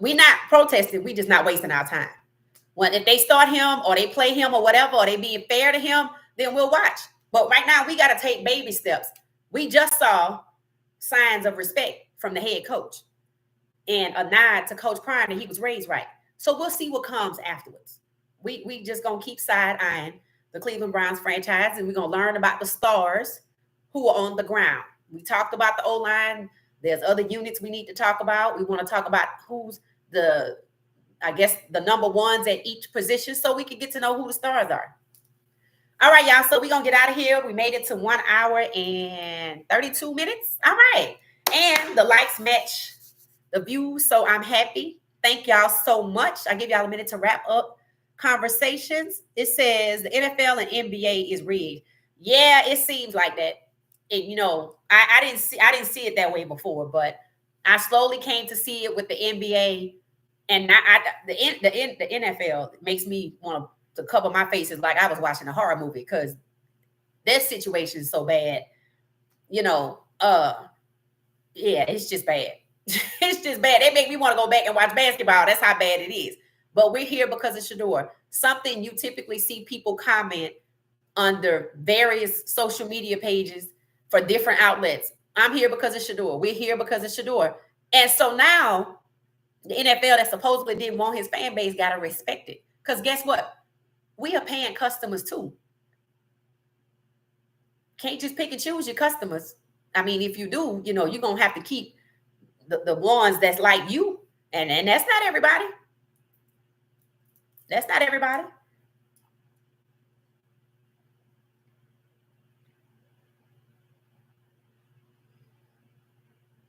We're not protesting. We're just not wasting our time. When if they start him or they play him or whatever, or they being fair to him, then we'll watch. But right now, we got to take baby steps. We just saw signs of respect from the head coach and a nod to Coach Prime that he was raised right. So we'll see what comes afterwards. We just going to keep side-eyeing the Cleveland Browns franchise, and we're going to learn about the stars who are on the ground. We talked about the O-line. There's other units we need to talk about. We want to talk about who's the number ones at each position so we can get to know who the stars are. All right, y'all. So we're going to get out of here. We made it to 1 hour and 32 minutes. All right. And the likes match the views, so I'm happy. Thank y'all so much. I give y'all a minute to wrap up conversations. It says the NFL and NBA is rigged. Yeah, it seems like that. And you know, I didn't see it that way before, but I slowly came to see it with the NBA, and the NFL makes me want to cover my faces like I was watching a horror movie because their situation is so bad. You know, yeah, it's just bad. It's just bad. They make me want to go back and watch basketball. That's how bad it is. But we're here because of Shedeur. Something you typically see people comment under various social media pages for different outlets. I'm here because of Shedeur. We're here because of Shedeur. And so now the NFL that supposedly didn't want his fan base got to respect it. Because guess what? We are paying customers too. Can't just pick and choose your customers. I mean, if you do, you know, you're going to have to keep the ones that's like you. And that's not everybody. That's not everybody.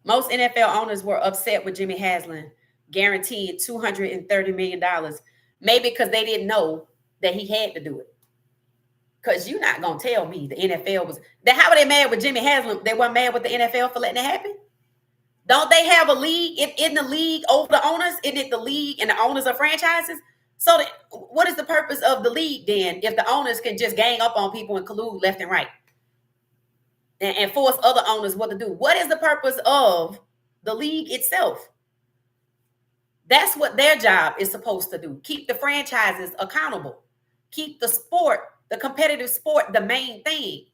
Most NFL owners were upset with Jimmy Haslam guaranteed $230 million. Maybe because they didn't know that he had to do it. Because you're not going to tell me the NFL was... How were they mad with Jimmy Haslam? They weren't mad with the NFL for letting it happen? Don't they have a league in the league over the owners? Isn't it the league and the owners of franchises? So what is the purpose of the league then if the owners can just gang up on people and collude left and right and force other owners what to do? What is the purpose of the league itself? That's what their job is supposed to do. Keep the franchises accountable. Keep the sport, the competitive sport, the main thing.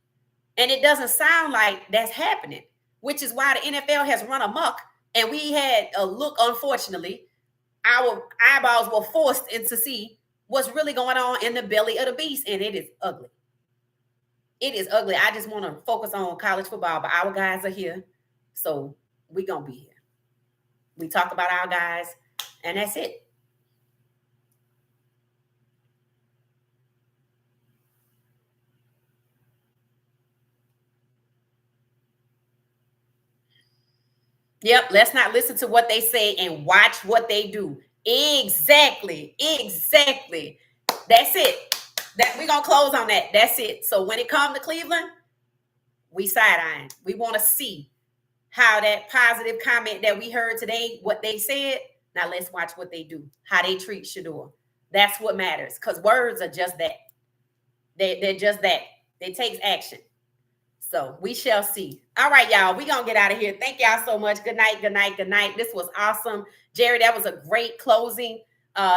And it doesn't sound like that's happening, which is why the NFL has run amok. And we had a look, unfortunately, our eyeballs were forced in to see what's really going on in the belly of the beast. And it is ugly. It is ugly. I just want to focus on college football, but our guys are here. So we're going to be here. We talk about our guys, and that's it. Yep, let's not listen to what they say and watch what they do. Exactly. Exactly. That's it. That we're gonna close on that. That's it. So when it comes to Cleveland, we side-eyeing. We want to see how that positive comment that we heard today, what they said. Now let's watch what they do, how they treat Shedeur. That's what matters. Because words are just that. They're just that. It takes action. So we shall see. All right, y'all. We're going to get out of here. Thank y'all so much. Good night. Good night. Good night. This was awesome. Jerry, that was a great closing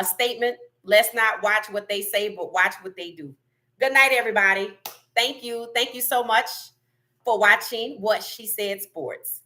statement. Let's not watch what they say, but watch what they do. Good night, everybody. Thank you. Thank you so much for watching What She Said Sports.